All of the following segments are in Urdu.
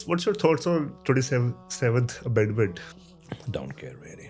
what's your thoughts on 27th Amendment? Don't care really.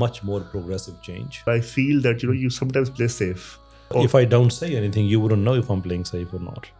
much more progressive change. I feel that you sometimes play safe. If I don't say anything, you wouldn't know if I'm playing safe or not.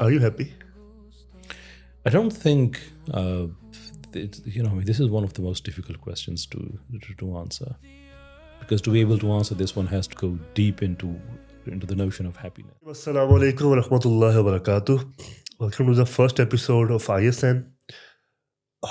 Are you happy? I don't think this is one of the most difficult questions to answer, because to be able to answer this one has to go deep into the notion of happiness. Assalamu alaikum wa rahmatullahi wa barakatuh. Welcome to the first episode of ISN.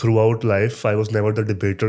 throughout life, I was never the debater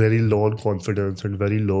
very low on confidence and very low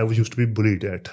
I was used to be bullied at.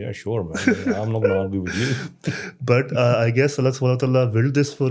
yeah sure man I'm not gonna argue with you. But I guess Allah subhanahu wa ta'ala willed this for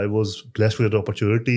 I was blessed with an opportunity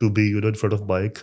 to be in front of mic.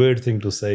weird thing to say,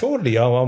surely I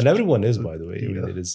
And everyone is, by the way. It is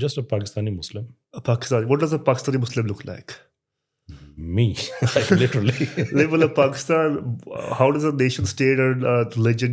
just a Pakistani Muslim? Pakistani, what does a Pakistani Muslim look like? Me, like literally. Like Pakistan, how does a nation state and religion,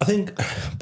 I think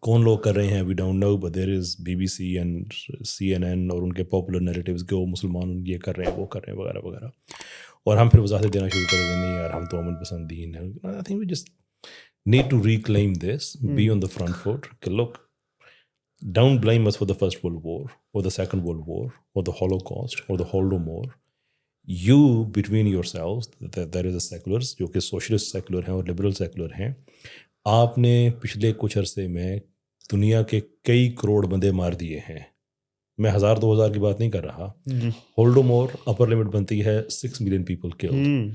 کون لوگ کر رہے ہیں we don't know but there is BBC and CNN اور ان کے پاپولر نیریٹیوز کہ وہ مسلمان یہ کر رہے ہیں وہ کر رہے ہیں وغیرہ وغیرہ, اور ہم پھر وضاحت دینا شروع کر دیں نہیں یار ہم تو امن پسندین ہیں. I think we just need to reclaim this, be on the front foot. Look, don't blame us for the First World War or the Second World War or the Holocaust or the Holodomor. You, between yourselves, there is a seculars, جو کہ socialist secular ہیں اور liberal secular ہیں, آپ نے پچھلے کچھ عرصے میں دنیا کے کئی کروڑ بندے مار دیے ہیں. میں 1000-2000 کی بات نہیں کر رہا. ہولڈومور اپر لمٹ بنتی ہے 6 million people killed.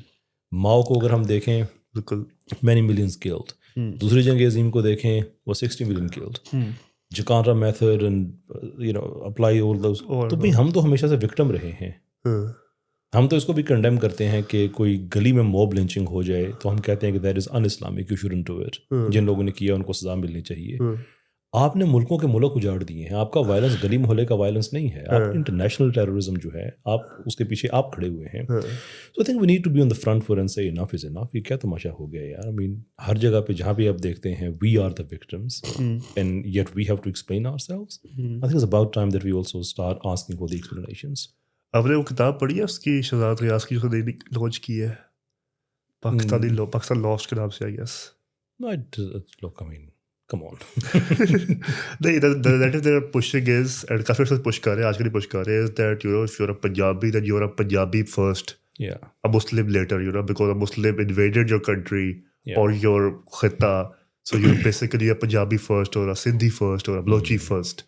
ماؤ کو اگر ہم دیکھیں بالکل many millions killed. دوسری جنگ عظیم کو دیکھیں وہ 60 million killed. جکانرا method and apply all those. تو بھائی ہم تو ہمیشہ سے وکٹم رہے ہیں. ہم تو اس کو بھی کنڈیم کرتے ہیں کہ کوئی گلی میں موب لنچنگ ہو جائے تو ہم کہتے ہیں کہ that is in Islamic, you shouldn't do it. جن لوگوں نے کیا ان کو سزا ملنی چاہیے. آپ نے ملکوں کے ملک اجاڑ دیے ہیں. آپ کا وائلنس گلی محلے کا وائلنس نہیں ہے, آپ انٹرنیشنل ٹیررزم جو ہے آپ اس کے پیچھے آپ کھڑے ہوئے ہیں. So I think we need to be on the front foot and say enough از انف. یہ کیا تماشا ہو گیا یار. آئی مین ہر جگہ پہ جہاں بھی آپ دیکھتے ہیں we are the victims and yet we have to explain آور سیلوز. I think it's about time that we also start asking for the explanations. آپ نے وہ کتاب پڑھی ہے اس کی شہزاد ریاض کی جو لانچ کی ہے پاکستان لاسٹ کے نام سے, I guess. Look, I mean, come on. نہیں, that is their pushing is, and کافی عرصے push کر رہے ہیں, آج کے لیے push کر رہے ہیں, that if you're a Punjabi then you're a Punjabi first, a Muslim later, because a Muslim invaded your country or your khita, so you're basically a Punjabi first or a Sindhi first or a Balochi first.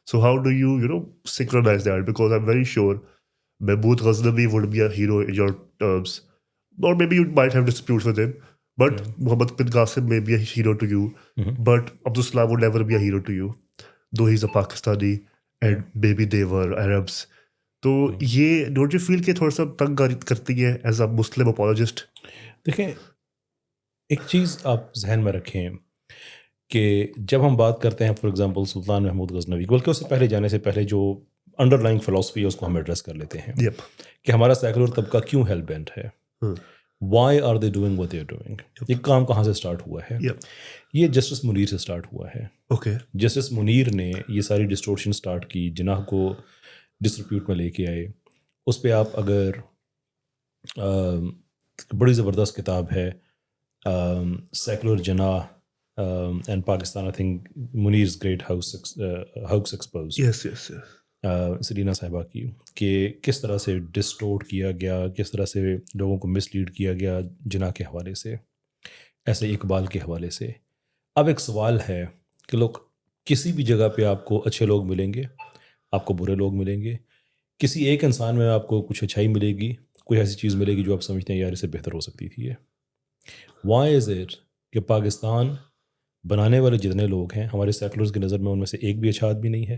So how do you synchronize that? Because I'm very sure Mahmood Ghaznavi would be a hero in your terms, or maybe you might have disputes with him, but Muhammad bin Qasim may be a hero to you, but Abdul Salam would never be a hero to you, though he's a Pakistani and maybe they were Arabs. تو یہ ڈونٹ یو فیل کہ تھوڑا سا تنگ کرتی ہے ایز اے مسلم اپولوجسٹ؟ دیکھیں ایک چیز آپ ذہن میں رکھیں کہ جب ہم بات کرتے ہیں فار ایگزامپل سلطان محمود غزنوی, بلکہ اس سے پہلے جانے سے پہلے جو انڈر لائنگ فلاسفی ہے اس کو ہم ایڈریس کر لیتے ہیں کہ ہمارا سیکولر طبقہ کیوں ہیل بینٹ ہے. Why are they doing what they are doing. یہ کام کہاں سے اسٹارٹ ہوا ہے؟ یہ جسٹس منیر سے اسٹارٹ ہوا ہے. جسٹس منیر نے یہ ساری ڈسٹورشن اسٹارٹ کی, جناح کو ڈسٹریبیوٹ میں لے کے آئے. اس پہ آپ اگر بڑی زبردست کتاب ہے secular Jinnah and Pakistan, I think Munir's great house expose, Sarina صاحبہ کی, کہ کس طرح سے ڈسٹورٹ کیا گیا, کس طرح سے لوگوں کو مس لیڈ کیا گیا جناح کے حوالے سے, ایسے اقبال کے حوالے سے. اب ایک سوال ہے کہ لوگ کسی بھی جگہ پہ آپ کو اچھے لوگ ملیں گے, آپ کو برے لوگ ملیں گے. کسی ایک انسان میں آپ کو کچھ اچھائی ملے گی, کوئی ایسی چیز ملے گی جو آپ سمجھتے ہیں یار اس سے بہتر ہو سکتی تھی. وائی از اٹ کہ پاکستان بنانے والے جتنے لوگ ہیں ہمارے سیکولرز کی نظر میں ان میں سے ایک بھی اچھا آدمی نہیں ہے,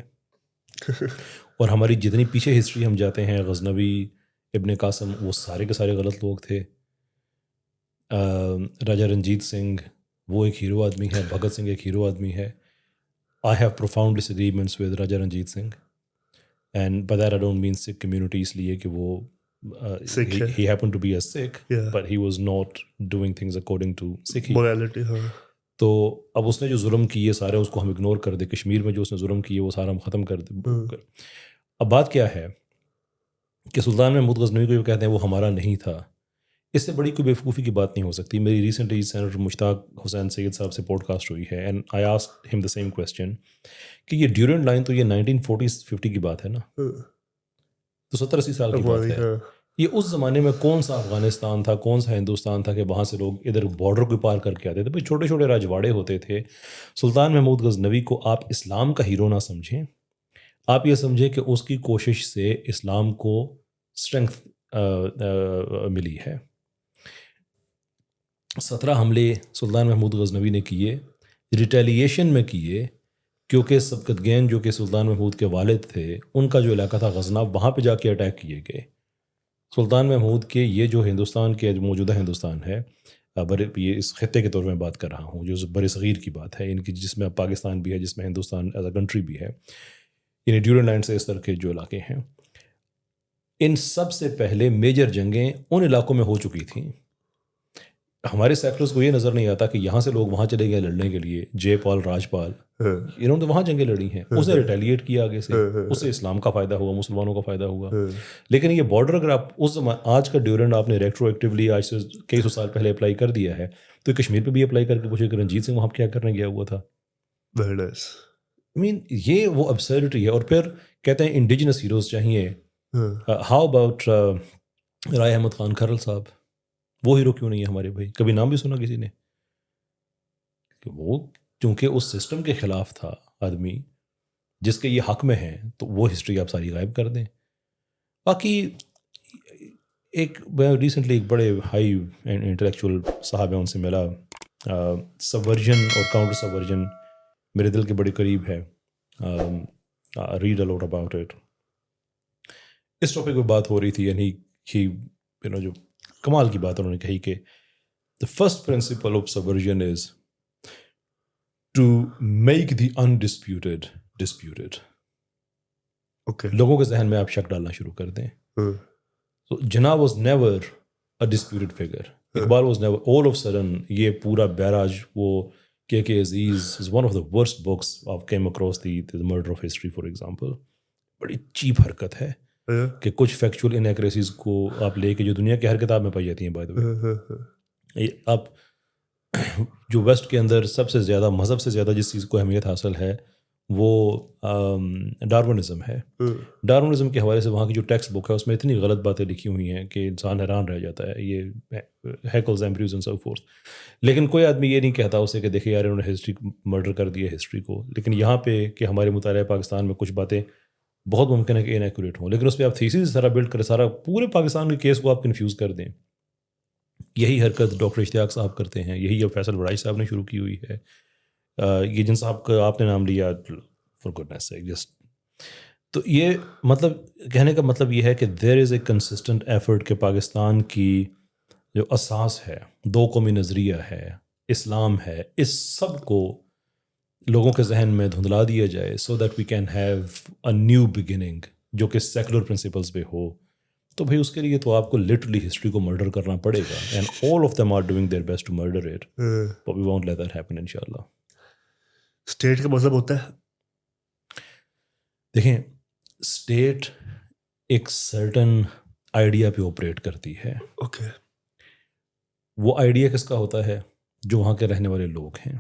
اور ہماری جتنی پیچھے ہسٹری ہم جاتے ہیں, غزنوی, ابن قاسم, وہ سارے کے سارے غلط لوگ تھے. راجہ رنجیت سنگھ وہ ایک ہیرو آدمی ہے, بھگت سنگھ ایک ہیرو آدمی ہے. I have profound disagreements with Raja Ranjit Singh, and by that I don't mean Sikh community, اس لیے کہ وہ he happened to be a Sikh, but he was not doing things according to Sikh morality. تو اب اس نے جو ظلم کیے سارے اس کو ہم اگنور کر دیں. کشمیر میں جو اس نے ظلم کیے وہ سارا ہم ختم کر دیں. اب بات کیا ہے کہ سلطان محمود غزنوی کو جو کہتے ہیں وہ ہمارا نہیں تھا, اس سے بڑی کوئی بیوقوفی کی بات نہیں ہو سکتی. میری ریسنٹلی سینیٹر مشتاق حسین سید صاحب سے پوڈ کاسٹ ہوئی ہے, اینڈ آئی آسکڈ ہم دا سیم کویسچن کہ یہ ڈیورنٹ لائن تو یہ 1940-50 کی بات ہے نا, تو 70-80 سال کی بات ہے. یہ اس زمانے میں کون سا افغانستان تھا, کون سا ہندوستان تھا کہ وہاں سے لوگ ادھر بارڈر کو پار کر کے آتے تھے. بھائی چھوٹے چھوٹے راجواڑے ہوتے تھے. سلطان محمود غزنوی کو آپ اسلام کا ہیرو نہ سمجھیں, آپ یہ سمجھیں کہ اس کی کوشش سے اسلام کو اسٹرینتھ ملی ہے. 17 حملے سلطان محمود غزنوی نے کیے, ریٹیلیشن میں کیے, کیونکہ سبکتگین جو کہ سلطان محمود کے والد تھے ان کا جو علاقہ تھا غزنہ, وہاں پہ جا کے اٹیک کیے گئے. سلطان محمود کے یہ جو ہندوستان کے موجودہ ہندوستان ہے, یہ اس خطے کے طور میں بات کر رہا ہوں جو بر صغیر کی بات ہے, ان کی جس میں پاکستان بھی ہے, جس میں ہندوستان ایز اے کنٹری بھی ہے, یعنی ڈیورنٹ لائن سے اس طرح کے جو علاقے ہیں, ان سب سے پہلے میجر جنگیں ان علاقوں میں ہو چکی تھیں. ہمارے سیکٹرز کو یہ نظر نہیں آتا کہ یہاں سے لوگ وہاں چلے گئے لڑنے کے لیے. جے پال راجپال انہوں نے وہاں جنگیں لڑی ہیں, اس نے ریٹیلیٹ کیا آگے سے, اس سے اسلام کا فائدہ ہوا, مسلمانوں کا فائدہ ہوا. لیکن یہ بارڈر اگر آپ اس آج کا ڈیورنڈ آپ نے ریٹرو ایکٹیولی آج سے کئی سو سال پہلے اپلائی کر دیا ہے, تو کشمیر پہ بھی اپلائی کر کے پوچھے کہ رنجیت سنگھ وہاں کیا کرنے گیا ہوا تھا. یہ وہ ابسرڈٹی ہے. اور پھر کہتے ہیں انڈیجنس ہیروز چاہیے. ہاؤ اباؤٹ رائے احمد خان کھرل صاحب, وہ ہیرو کیوں نہیں ہے ہمارے بھائی؟ کبھی نام بھی سنا کسی نے؟ کہ وہ چونکہ اس سسٹم کے خلاف تھا آدمی جس کے یہ حق میں ہیں, تو وہ ہسٹری آپ ساری غائب کر دیں. باقی ایک میں ریسنٹلی ایک بڑے ہائی انٹلیکچوئل صاحب ہیں, ان سے ملا. سبورجن اور کاؤنٹر سبورجن میرے دل کے بڑے قریب ہے. Read a lot about it. اس ٹاپک پہ بات ہو رہی تھی, یعنی کہ جو کمال کی بات انہوں نے کہی کہ the first principle of subversion is to make the undisputed disputed. لوگوں کے ذہن میں آپ شک ڈالنا شروع کر دیں. So Jinnah was never a disputed figure. Iqbal was never. All of a sudden یہ پورا بیراج وہ کے عزیز is one of the worst books I've came across, the murder of history for example. بڑی چیپ حرکت ہے کہ کچھ فیکچول انیکریسیز کو آپ لے کے جو دنیا کی ہر کتاب میں پائی جاتی ہیں. بائی دا وے اب جو ویسٹ کے اندر سب سے زیادہ مذہب سے زیادہ جس چیز کو اہمیت حاصل ہے وہ ڈارونزم ہے. ڈارونزم کے حوالے سے وہاں کی جو ٹیکسٹ بک ہے اس میں اتنی غلط باتیں لکھی ہوئی ہیں کہ انسان حیران رہ جاتا ہے. یہ ہیکلز ایمبریوز اینڈ سو فورتھ. لیکن کوئی آدمی یہ نہیں کہتا اسے کہ دیکھیں یار انہوں نے ہسٹری مرڈر کر دی ہے ہسٹری کو. لیکن یہاں پہ کہ ہمارے مطالعہ پاکستان میں کچھ باتیں بہت ممکن ہے کہ انیکوریٹ ہوں, لیکن اس پہ آپ تھیسس سارا بلڈ کریں, سارا پورے پاکستان کے کیس کو آپ کنفیوز کر دیں. یہی حرکت ڈاکٹر اشتیاق صاحب کرتے ہیں, یہی اب فیصل وڑائی صاحب نے شروع کی ہوئی ہے. یہ جن صاحب کا آپ نے نام لیا فار گڈنس سیک جسٹ. تو یہ مطلب کہنے کا مطلب یہ ہے کہ دیر از اے کنسسٹنٹ ایفرٹ کہ پاکستان کی جو اساس ہے, دو قومی نظریہ ہے, اسلام ہے, اس سب کو لوگوں کے ذہن میں دھندلا دیا جائے so that we can have a new beginning جو کہ سیکولر پرنسپلس پہ ہو. تو بھائی اس کے لیے تو آپ کو لٹرلی ہسٹری کو مرڈر کرنا پڑے گا. And all of them are doing their best to murder it, but we won't let that happen انشاءاللہ. اسٹیٹ کا مطلب ہوتا ہے, دیکھیں اسٹیٹ ایک سرٹن آئیڈیا پہ آپریٹ کرتی ہے. اوکے, وہ آئیڈیا کس کا ہوتا ہے؟ جو وہاں کے رہنے والے لوگ ہیں.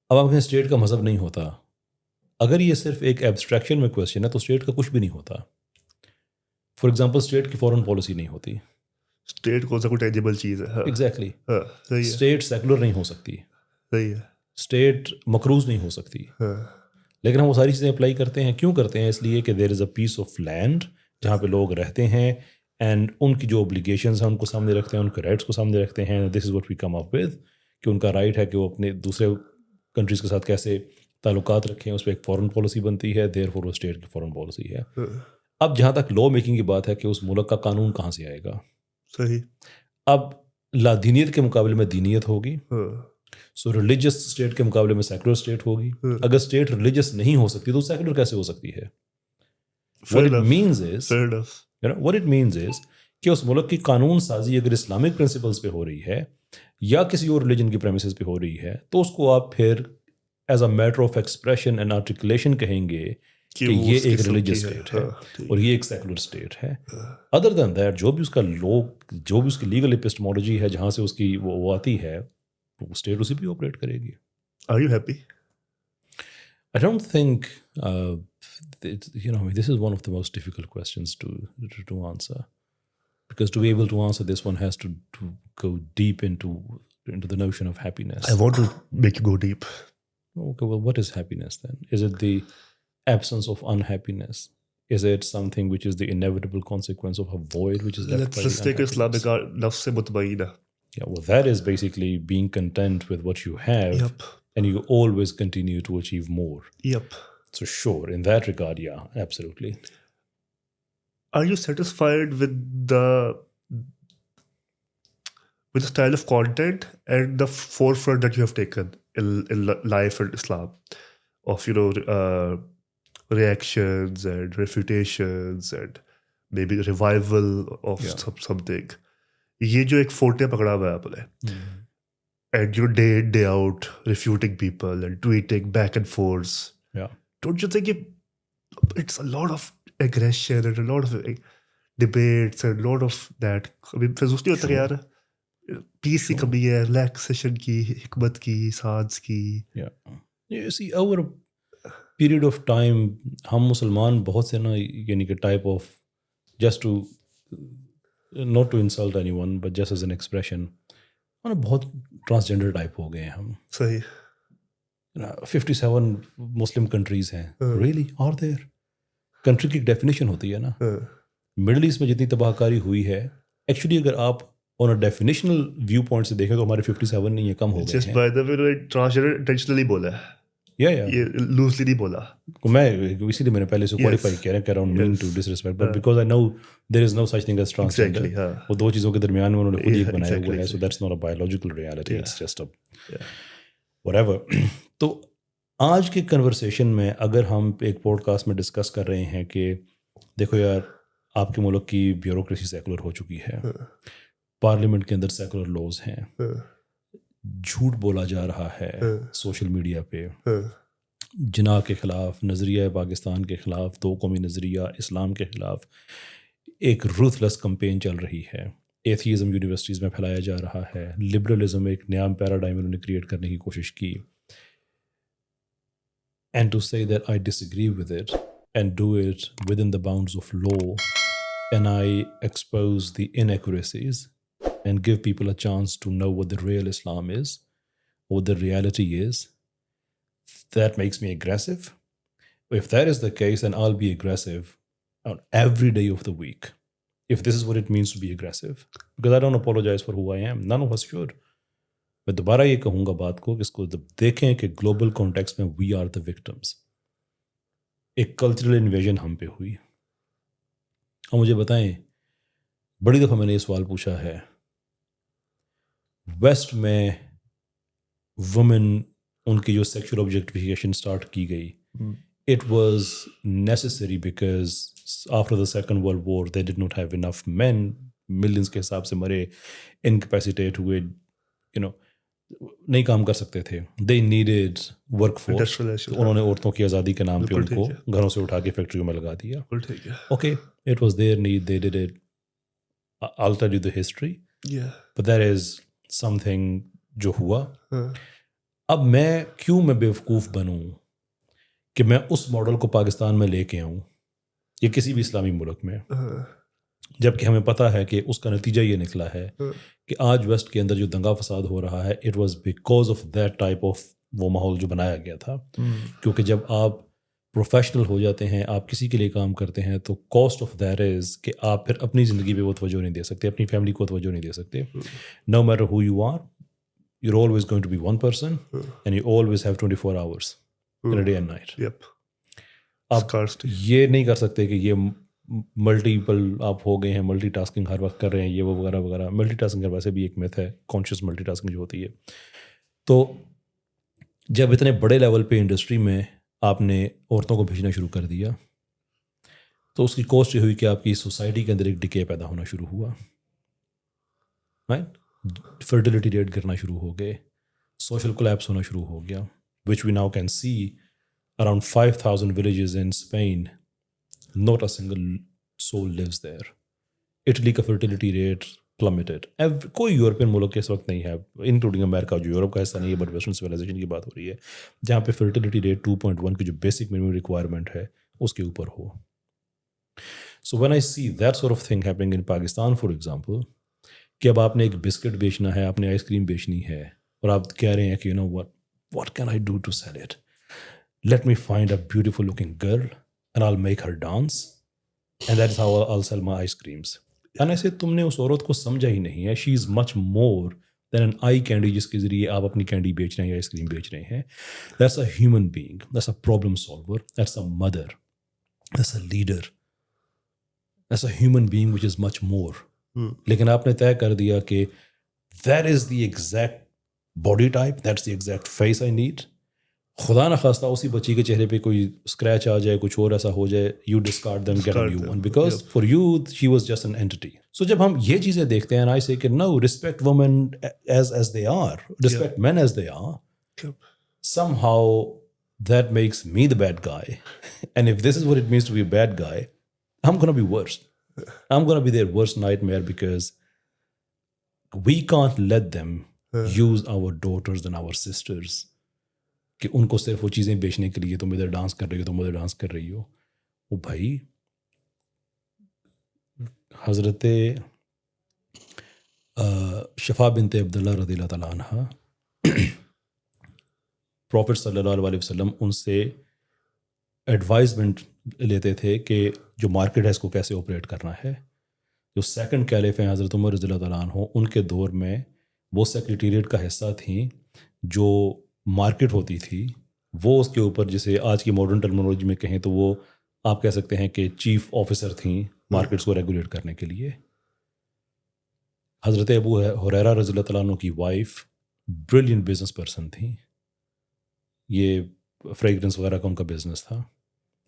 اب آپ کہیں اسٹیٹ کا مذہب نہیں ہوتا. اگر یہ صرف ایک ایبسٹریکشن میں کویسچن ہے تو اسٹیٹ کا کچھ بھی نہیں ہوتا. فار ایگزامپل اسٹیٹ کی فورن پالیسی نہیں ہوتی. اسٹیٹ کون سا کوئی ٹینجیبل چیز ہے. ایگزیکٹلی. صحیح ہے, اسٹیٹ سیکولر نہیں ہو سکتی, صحیح ہے, اسٹیٹ مقروض نہیں ہو سکتی. لیکن ہم وہ ساری چیزیں اپلائی کرتے ہیں. کیوں کرتے ہیں؟ اس لیے کہ دیر از اے پیس آف لینڈ جہاں پہ لوگ رہتے ہیں, اینڈ ان کی جو اوبلیگیشنز ہیں ان کو سامنے رکھتے ہیں, ان کے رائٹس کو سامنے رکھتے ہیں. دس is what we come up with کہ ان کا رائٹ ہے کہ وہ اپنے دوسرے کنٹریز کے ساتھ کیسے تعلقات رکھیں. اس پہ ایک فورن پالیسی بنتی ہے, دیر فور وہ اسٹیٹ کی فورن پالیسی ہے. اب جہاں تک لا میکنگ کی بات ہے کہ اس ملک کا قانون کہاں سے آئے گا. صحیح. اب لا دینیت کے مقابلے میں دینیت ہوگی, سو ریلیجس اسٹیٹ کے مقابلے میں سیکولر اسٹیٹ ہوگی. اگر اسٹیٹ ریلیجس نہیں ہو سکتی تو سیکولر کیسے ہو سکتی ہے؟ What it means is کہ اس ملک کی قانون سازی اگر اسلامک پرنسپلز پہ ہو رہی ہے یا کسی اور ریلیجن کی پریمیسز پہ ہو رہی ہے تو اس کو آپ پھر as a matter of expression and articulation کہیں گے کہ یہ ایک ریلیجس اسٹیٹ ہے اور یہ ایک سیکولر اسٹیٹ ہے. ادر دین دیٹ جو بھی اس کا جو بھی اس کی لیگل ایپسٹمولوجی ہے جہاں سے اس کی وہ آتی ہے وہ اسٹیٹ اسی پہ آپریٹ کرے گی. Are you happy? I don't think this is one of the most difficult questions to answer, because to be able to answer this one has to go deep into the notion of happiness. I want to make you go deep. Okay, well, what is happiness then? Is it the absence of unhappiness? Is it something which is the inevitable consequence of a void which is left by the Let's take Islamic nafs se mutmaina. Yeah, well, that is basically being content with what you have. Yep. And you always continue to achieve more. Yep. So sure, in that regard, yeah, absolutely. Are you satisfied with the style of content and the forefront that you have taken in life and Islam, of reactions and refutations and maybe revival of something? یہ جو ایک فورٹے پکڑا ہوا ہے آپ نے, and you're day in, day out refuting people and tweeting back and forth. Yeah. Don't you think it's a lot of aggression and a lot of debates and a lot of that? I mean, محسوس نہیں ہوتا کہ یار پیس کی کمی ہے, ریلیکسیشن کی, حکمت کی, سانس کی. You see, over a period of time ہم مسلمان بہت سے نا یعنی کہ type of just to not to insult anyone but just as an expression بہت ٹرانسجینڈر ٹائپ ہو گئے ہیں ہم. صحیح. 57 مسلم کنٹریز ہیں. Really are there? کنٹری کی ڈیفینیشن ہوتی ہے نا. مڈل ایسٹ میں جتنی تباہ کاری ہوئی ہے, ایکچولی اگر آپ آن اے ڈیفینیشنل ویو پوائنٹ سے دیکھیں تو ہمارے 57 نہیں ہے, کم ہو گئے ہیں. By the way transgender intentionally بولا ہے, یہ لوزلی نہیں بولا. میں اسی لیے میں نے پہلے سے کوالیفائی کیا کہ around man to disrespect, but because I know there is no such thing as transgender. وہ دو چیزوں کے درمیان میں انہوں نے خود ایک بنایا ہوا ہے. So that's not a biological reality, it's just a whatever. تو آج کے کنورسیشن میں اگر ہم ایک پوڈ کاسٹ میں ڈسکس کر رہے ہیں کہ دیکھو یار آپ کے ملک کی بیوروکریسی سیکولر ہو چکی ہے, پارلیمنٹ کے اندر سیکولر لاز ہیں, جھوٹ بولا جا رہا ہے سوشل میڈیا پہ, جناح کے خلاف, نظریہ پاکستان کے خلاف, دو قومی نظریہ, اسلام کے خلاف ایک روتھلیس کمپین چل رہی ہے, ایتھیزم یونیورسٹیز میں پھیلایا جا رہا ہے, لبرلزم ایک نیا پیراڈائم انہوں نے کریٹ کرنے کی کوشش کی. And to say that I disagree with it and do it within the bounds of law and I expose the inaccuracies and give people a chance to know what the real Islam is, what the reality is, that makes me aggressive. If that is the case, then I'll be aggressive on every day of the week. If this is what it means to be aggressive. Because I don't apologize for who I am. None of us should. میں دوبارہ یہ کہوں گا بات کو کہ اس کو دیکھیں کہ گلوبل کانٹیکسٹ میں وی آر دا وکٹمس. ایک کلچرل انویژن ہم پہ ہوئی. اور مجھے بتائیں, بڑی دفعہ میں نے یہ سوال پوچھا ہے, ویسٹ میں وومن ان کی جو سیکشل آبجیکٹیفیکیشن اسٹارٹ کی گئی, it was necessary because after the second world war they did not have enough men, millions کے حساب سے مرے, انکیپیسیٹیٹ ہوئے, نہیں کام کر سکتے تھے. They needed work force. انہوں نے عورتوں کی آزادی کے نام پہ ان کو گھروں سے اٹھا کے فیکٹریوں میں لگا دیا. Okay, it was there need, they did it. I'll tell you the history. But that is something جو ہوا. اب میں کیوں میں بیوقوف بنوں کہ میں اس ماڈل کو پاکستان میں لے کے آؤں یا کسی بھی اسلامی ملک میں, جبکہ ہمیں پتہ ہے کہ اس کا نتیجہ یہ نکلا ہے کہ آج ویسٹ کے اندر جو دنگا فساد ہو رہا ہے, it was because of that type of وہ ماحول جو بنایا گیا تھا. کیونکہ جب آپ پروفیشنل ہو جاتے ہیں, آپ کسی کے لیے کام کرتے ہیں, تو کاسٹ آف دیٹ از کہ آپ پھر اپنی زندگی پہ وہ توجہ نہیں دے سکتے, اپنی فیملی کو توجہ نہیں دے سکتے. No matter who you are, you are always going to be one person and you always have 24 hours in a day and night. آپ یہ نہیں کر سکتے کہ یہ ملٹیپل آپ ہو گئے ہیں, ملٹی ٹاسکنگ ہر وقت کر رہے ہیں, یہ وہ وغیرہ وغیرہ. ملٹی ٹاسکنگ ویسے بھی ایک میتھ ہے, کانشیس ملٹی ٹاسکنگ جو ہوتی ہے. تو جب اتنے بڑے لیول پہ انڈسٹری میں آپ نے عورتوں کو بھیجنا شروع کر دیا, تو اس کی کوسٹ یہ ہوئی کہ آپ کی سوسائٹی کے اندر ایک ڈکے پیدا ہونا شروع ہوا. فرٹیلیٹی ریٹ گرنا شروع ہو گئے, سوشل کولیپس ہونا شروع ہو گیا, which we now can see around 5,000 villages in Spain. Not a single soul lives there. Italy کا فرٹیلیٹی ریٹ plummeted. کوئی یورپین ملک اس وقت نہیں ہے, انکلوڈنگ امریکہ جو یورپ کا حصہ نہیں ہے بٹ ویسٹرن سویلائزیشن کی بات ہو رہی ہے, جہاں پہ فرٹیلیٹی ریٹ 2.1 کی جو بیسک منیمم ریکوائرمنٹ ہے اس کے اوپر ہو. So when I see that sort of thing happening in Pakistan for example, کہ اب آپ نے ایک بسکٹ بیچنا ہے, آپ نے آئس کریم بیچنی ہے, اور آپ کہہ رہے ہیں کہ you know what can I do to sell it? Let me find a beautiful looking girl and I'll make her dance and that is how I'll sell my ice creams. And I say تم نے اس عورت کو سمجھا ہی نہیں ہے. She is much more than an eye candy جس کے ذریعے آپ اپنی کینڈی بیچ رہے ہیں یا آئس کریم بیچ رہے ہیں. That's a human being. That's a problem solver. That's a mother. That's a leader. That's a human being which is much more. لیکن آپ نے طے کر دیا کہ that is the exact body type, that's the exact face I need. خدا نخواستہ اسی بچی کے چہرے پہ کوئی اسکریچ آ جائے, کچھ اور ایسا ہو جائے, you discard them, get a new one, because for you she was just an entity. So جب ہم یہ چیزیں دیکھتے ہیں, آئی سے کہ no, respect women as they are, respect men as they are, somehow that makes me the bad guy. And if this is what it means to be a bad guy, I'm gonna be worse. I'm gonna be their worst nightmare because we can't let them use our daughters and our sisters کہ ان کو صرف وہ چیزیں بیچنے کے لیے, تم ادھر ڈانس کر رہی ہو, تم ادھر ڈانس کر رہی ہو. وہ بھائی حضرت شفا بنت عبداللہ رضی اللہ تعالیٰ عنہ, پروفٹ صلی اللہ علیہ وسلم ان سے ایڈوائزمنٹ لیتے تھے کہ جو مارکیٹ ہے اس کو کیسے آپریٹ کرنا ہے. جو سیکنڈ کیلف ہیں حضرت عمر رضی اللہ تعالیٰ عنہ, ان کے دور میں وہ سیکریٹریٹ کا حصہ تھیں. جو مارکیٹ ہوتی تھی وہ اس کے اوپر, جسے آج کی ماڈرن ٹرمنالوجی میں کہیں تو وہ آپ کہہ سکتے ہیں کہ چیف آفیسر تھیں مارکیٹس کو ریگولیٹ کرنے کے لیے. حضرت ابو ہریرہ رضی اللہ تعالیٰ عنہ کی وائف بریلینٹ بزنس پرسن تھیں. یہ فریگرنس وغیرہ کا ان کا بزنس تھا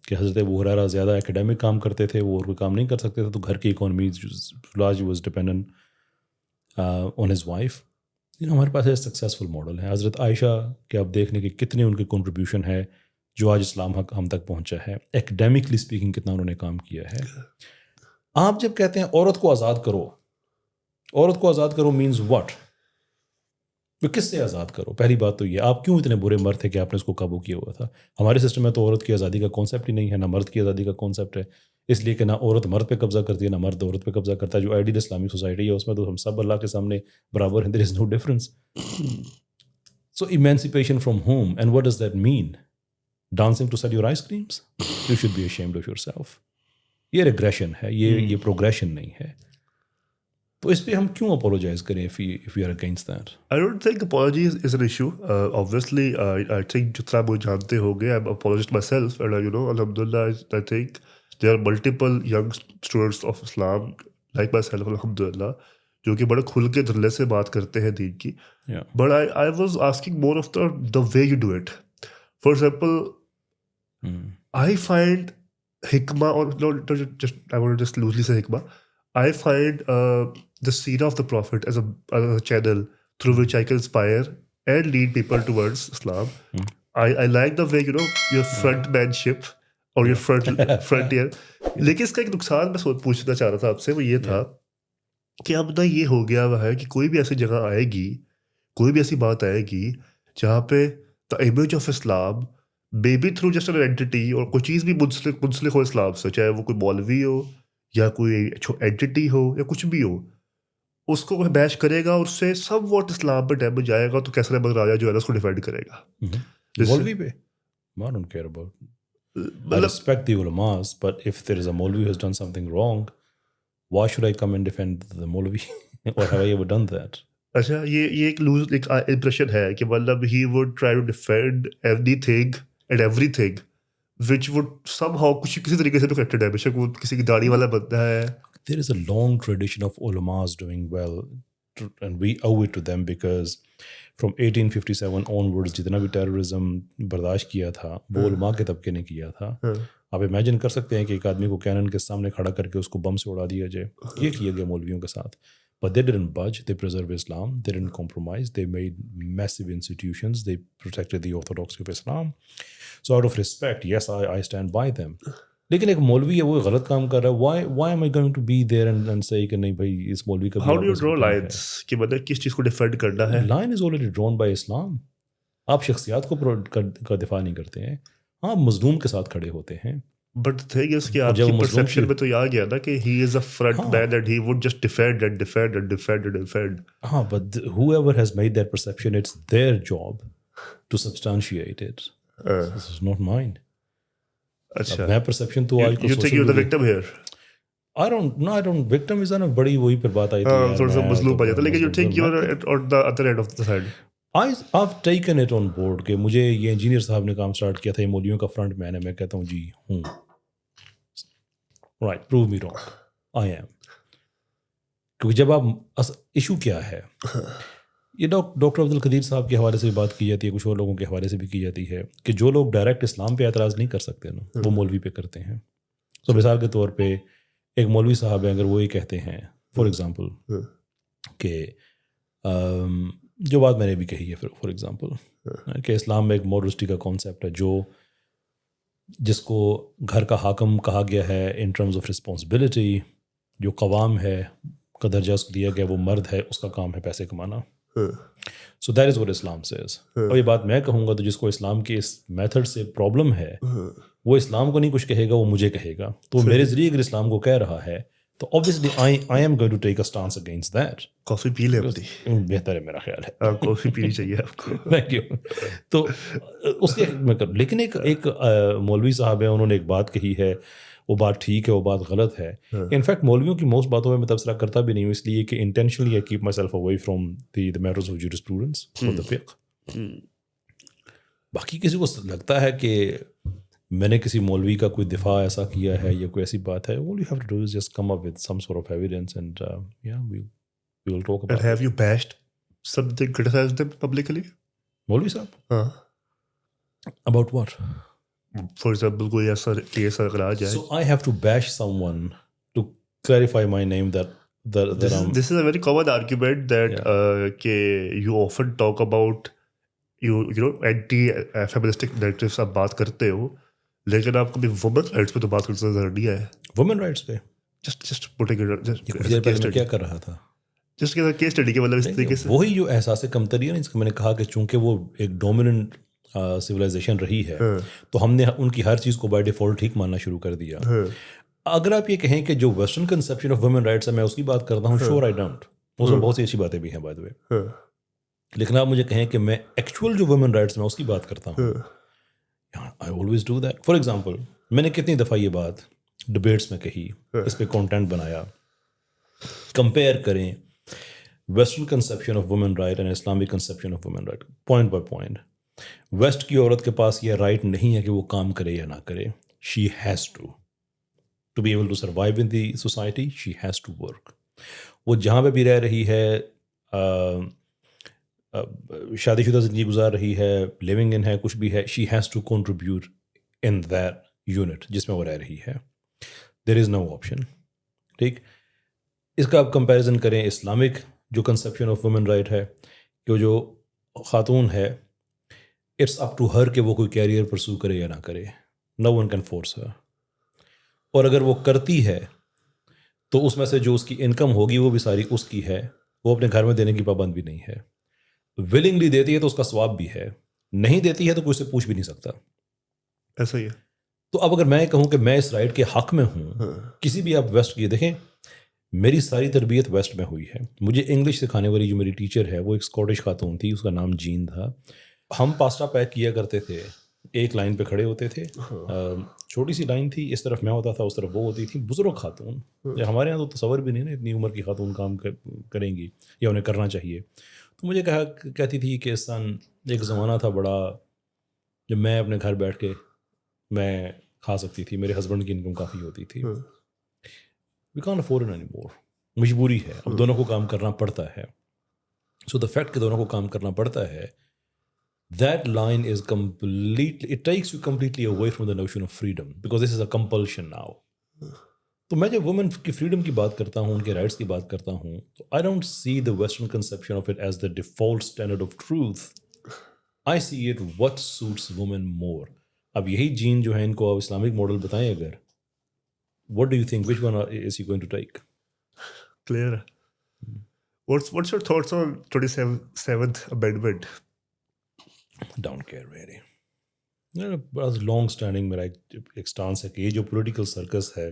کہ حضرت ابو ہریرہ زیادہ ایکیڈیمک کام کرتے تھے, وہ اور کوئی کام نہیں کر سکتے تھے, تو گھر کی economy large was dependent on his wife. ہمارے پاس ایک سکسیزفل ماڈل ہے. حضرت عائشہ کے آپ دیکھ لیں کہ کتنے ان کی کنٹریبیوشن ہے جو آج اسلام ہم تک پہنچا ہے. ایکیڈیمکلی اسپیکنگ کتنا انہوں نے کام کیا ہے. آپ جب کہتے ہیں عورت کو آزاد کرو, عورت کو آزاد کرو مینز واٹ؟ کس سے آزاد کرو؟ پہلی بات تو یہ, آپ کیوں اتنے برے مرد تھے کہ آپ نے اس کو قابو کیا ہوا تھا؟ ہمارے سسٹم میں تو عورت کی آزادی کا کانسیپٹ ہی نہیں ہے, نہ مرد کی آزادی کا کانسیپٹ ہے, اس لیے کہ نہ عورت مرد پہ قبضہ کرتی ہے, نہ مرد عورت پہ قبضہ کرتا ہے. جو آئیڈیل اسلامک سوسائٹی ہے اس میں تو ہم سب اللہ کے سامنے برابر ہیں, there is no difference. So emancipation from home, and what does that mean? Dancing to sell your ice creams? You should be ashamed of yourself. یہ ریگریشن ہے, یہ پروگریشن نہیں ہے. تو اس پہ ہم کیوں اپولوجائز کریں if you are against that? I don't think apology is an issue. Obviously, I think جتنا مجھے جانتے ہو گے, I'm apologist myself, and alhamdulillah, I think there are multiple young students of Islam like myself, alhamdulillah, جو کہ بڑے کھل کے دھلے سے بات کرتے ہیں دین کی. But I was asking more of the way you do it. For example, I find hikmah, or I want to just loosely say hikmah. I find the seerah of the Prophet as a channel through which I can inspire and lead people towards Islam. I like the way, your frontmanship or your frontier. لیکن اس کا ایک نقصان میں پوچھنا چاہ رہا تھا آپ سے, وہ یہ تھا کہ اب نا یہ ہو گیا ہوا ہے کہ کوئی بھی ایسی جگہ آئے گی, کوئی بھی ایسی بات آئے گی جہاں پہ the image of Islam may be through just an entity, اور کوئی چیز بھی منسلک ہو اسلام سے, چاہے وہ کوئی مولوی ہو یا کوئی اینٹی ہو یا کچھ بھی ہو, اس کو وہ بیش کرے گا, اور اس سے سب واٹ اسلام پہ ڈیمیج آئے گا, تو کیسر احمد راجہ جو ہے اس کو ڈیفینڈ کرے گا. مولوی پہ I don't care about. I respect the ulamas, but if there is a Maulvi who has done something wrong, why should I come and defend the Maulvi? Or have I ever done that? اچھا, یہ ایک لوز ایک امپریشن ہے کہ مطلب he would try to defend anything and everything which would somehow کسی طریقے سے افیکٹڈ ہے, بے شک وہ کسی کی داڑھی والا بندہ ہے. There is a long tradition of ulamas doing well, and we owe it to them, because from 1857 onwards جتنا بھی ٹیررزم برداشت کیا تھا وہ علماء کے طبقے نے کیا تھا. آپ امیجن کر سکتے ہیں کہ ایک آدمی کو کینن کے سامنے کھڑا کر کے اس کو بم سے اڑا دیا جائے. یہ کیا گیا مولویوں کے ساتھ. But they didn't budge, they preserved Islam, they didn't compromise, they made massive institutions, they protected the orthodoxy of Islam. So out of respect, yes, I stand by them. لیکن ایک مولوی ہے وہ غلط کام کر رہا ہے, why am I going to be there and say کہ نہیں بھائی اس مولوی کا. How do you draw lines کہ مطلب کس چیز کو ڈیفینڈ کرنا ہے؟ Line is already drawn by Islam. آپ شخصیات کا دفاع نہیں کرتے ہیں, آپ مظلوم کے ساتھ کھڑے ہوتے ہیں. But the thing is کہ آپ کی پرسیپشن میں تو یہ آ گیا نا کہ he is a front man and he would just defend and defend and defend and defend. ہاں, but whoever has made that perception, it's their job to substantiate it. This is not mine. اچھا, میں perception تو آج کو you think you're the victim here? I don't victim is نا بڑی وہی پر بات آئی تھی. تھوڑا سا مظلوم بن جاتا, لیکن you think you're on the other end of the side. I've taken it on board کہ مجھے یہ انجینئر صاحب نے کام سٹارٹ کیا تھا, یہ مولویوں کا فرنٹ مین ہے, میں کہتا ہوں جی ہوں. Right, prove me wrong. I am. کیونکہ جب آپ ایشو کیا ہے, یہ ڈاکٹر عبد القدیر صاحب کے حوالے سے بھی بات کی جاتی ہے, کچھ اور لوگوں کے حوالے سے بھی کی جاتی ہے کہ جو لوگ ڈائریکٹ اسلام پہ اعتراض نہیں کر سکتے نا, وہ مولوی پہ کرتے ہیں. تو مثال کے طور پہ ایک مولوی صاحب ہیں, اگر وہ یہ کہتے ہیں فار ایگزامپل کہ جو بات میں نے بھی کہی ہے فار ایگزامپل کہ اسلام میں ایک ماڈرسٹی کا کانسیپٹ ہے جس کو گھر کا حاکم کہا گیا ہے ان ٹرمز آف رسپانسبلٹی, جو قوام ہے کا درجہ اس کو دیا گیا, وہ مرد ہے, اس کا کام ہے پیسے کمانا. So that is what Islam says. اور یہ بات میں کہوں گا تو جس کو اسلام کے اس میتھڈ سے پرابلم ہے وہ اسلام کو نہیں کچھ کہے گا, وہ مجھے کہے گا. تو میرے ذریعے اگر اسلام کو کہہ رہا ہے تو obviously I am going to take a stance against that. کافی پی لیں اپنی, بہتر ہے میرا خیال ہے. کافی پینی چاہیے آپ کو. Thank you. تو اس کے میں کر, لیکن ایک مولوی صاحب ہیں, انہوں نے ایک بات کہی ہے, وہ بات ٹھیک ہے, وہ بات غلط ہے. انفیکٹ مولویوں کی موسٹ باتوں میں تبصرہ کرتا بھی نہیں ہوں, اس لیے کہ intentionally I keep myself away from the matters of jurisprudence or the fiqh. باقی کسی کو لگتا ہے کہ میں نے کسی مولوی کا کوئی دفاع ایسا کیا ہے یا کوئی ایسی بات ہے, all you have to do is just come up with some sort of evidence and yeah, we will talk about it. And have you bashed something, criticized them publicly? مولوی صاحب about what? For example, کوئی ایسا کیس اگر آ جائے. So I have to bash someone to clarify my name that this is a very common argument that کہ you often talk about you know anti-feministic narratives آپ بات کرتے ہو, لیکن آپ کبھی وومن رائٹس پہ تو بات کرتے نظر نہیں آئے. وومن رائٹس پہ just putting it کچھ دیر پہلے میں کیا کر رہا تھا, جس کے کیس اسٹڈی کے مطلب اس طریقے سے وہی جو احساس کمتری ہے نا, جس کو میں نے کہا کہ چونکہ وہ ایک ڈومیننٹ سویلائزیشن رہی ہے تو ہم نے ان کی ہر چیز کو بائی ڈیفالٹ ٹھیک ماننا شروع کر دیا. اگر آپ یہ کہیں کہ جو western conception of woman rights ہے میں اس کی بات کرتا ہوں, شور آئی ڈونٹ, اس میں بہت سی اچھی باتیں بھی ہیں بائی دی وے, لیکن آپ مجھے کہیں کہ میں ایکچوئل جو وومن رائٹس میں اس کی بات کرتا ہوں, I always do that. For example میں نے کتنی دفعہ یہ بات ڈبیٹس میں کہی, اس پہ کانٹینٹ بنایا, کمپیئر کریں western conception of woman right and Islamic conception of woman right point by point. West کی عورت کے پاس یہ رائٹ نہیں ہے کہ وہ کام کرے یا نہ کرے. She has to be able to survive in the society, she has to work. وہ جہاں پہ بھی رہ رہی ہے, شادی شدہ زندگی گزار رہی ہے, لیونگ ان ہے, کچھ بھی ہے, she has to contribute in that unit جس میں وہ رہ رہی ہے. There is no option. ٹھیک, اس کا آپ کمپیریزن کریں اسلامک جو کنسیپشن آف وومن رائٹ ہے, کہ جو خاتون ہے اٹس اپ ٹو ہر کہ وہ کوئی کیریئر پرسو کرے یا نہ کرے, نو ون کین فورس ہر. اور اگر وہ کرتی ہے تو اس میں سے جو اس کی انکم ہوگی وہ بھی ساری اس کی ہے, وہ اپنے گھر میں دینے کی پابند بھی نہیں ہے. ولنگلی دیتی ہے تو اس کا ثواب بھی ہے, نہیں دیتی ہے تو کوئی سے پوچھ بھی نہیں سکتا. ایسا ہی ہے. تو اب اگر میں کہوں کہ میں اس رائٹ کے حق میں ہوں, کسی بھی آپ ویسٹ کی دیکھیں, میری ساری تربیت ویسٹ میں ہوئی ہے. مجھے انگلش سکھانے والی جو میری ٹیچر ہے وہ ایک اسکاٹش خاتون تھی, اس کا نام جین تھا. ہم پاستا پیک کیا کرتے تھے, ایک لائن پہ کھڑے ہوتے تھے, چھوٹی سی لائن تھی, اس طرف میں ہوتا تھا, اس طرف وہ ہوتی تھی. بزرگ خاتون, ہمارے یہاں تو تصور بھی نہیں نا اتنی عمر کی خاتون کام کریں گی یا انہیں کرنا چاہیے. تو مجھے کہتی تھی کہ ایک زمانہ تھا بڑا جب میں اپنے گھر بیٹھ کے میں کھا سکتی تھی, میرے ہسبینڈ کی انکم کافی ہوتی تھی. We can't afford any more. مجبوری ہے, اب دونوں کو کام کرنا پڑتا ہے. سو دا فیکٹ کہ دونوں کو کام کرنا پڑتا ہے, that line is completely, it takes you completely away from the notion of freedom because this is a compulsion now. تو میں جب وومن کی فریڈم کی بات کرتا ہوں, ان کے رائٹس کی بات کرتا ہوں, تو I don't see the western conception of it as the default standard of truth. I see it what suits women more. اب یہی جین جو ہے ان کو آپ اسلامک ماڈل بتائیں اگر, what do you think, which one is he going to take? Clear. What's your thoughts on 27th Amendment? Don't care really. بڑا لانگ اسٹینڈنگ میرا ایک اسٹانس ہے کہ یہ جو پولیٹیکل سرکس ہے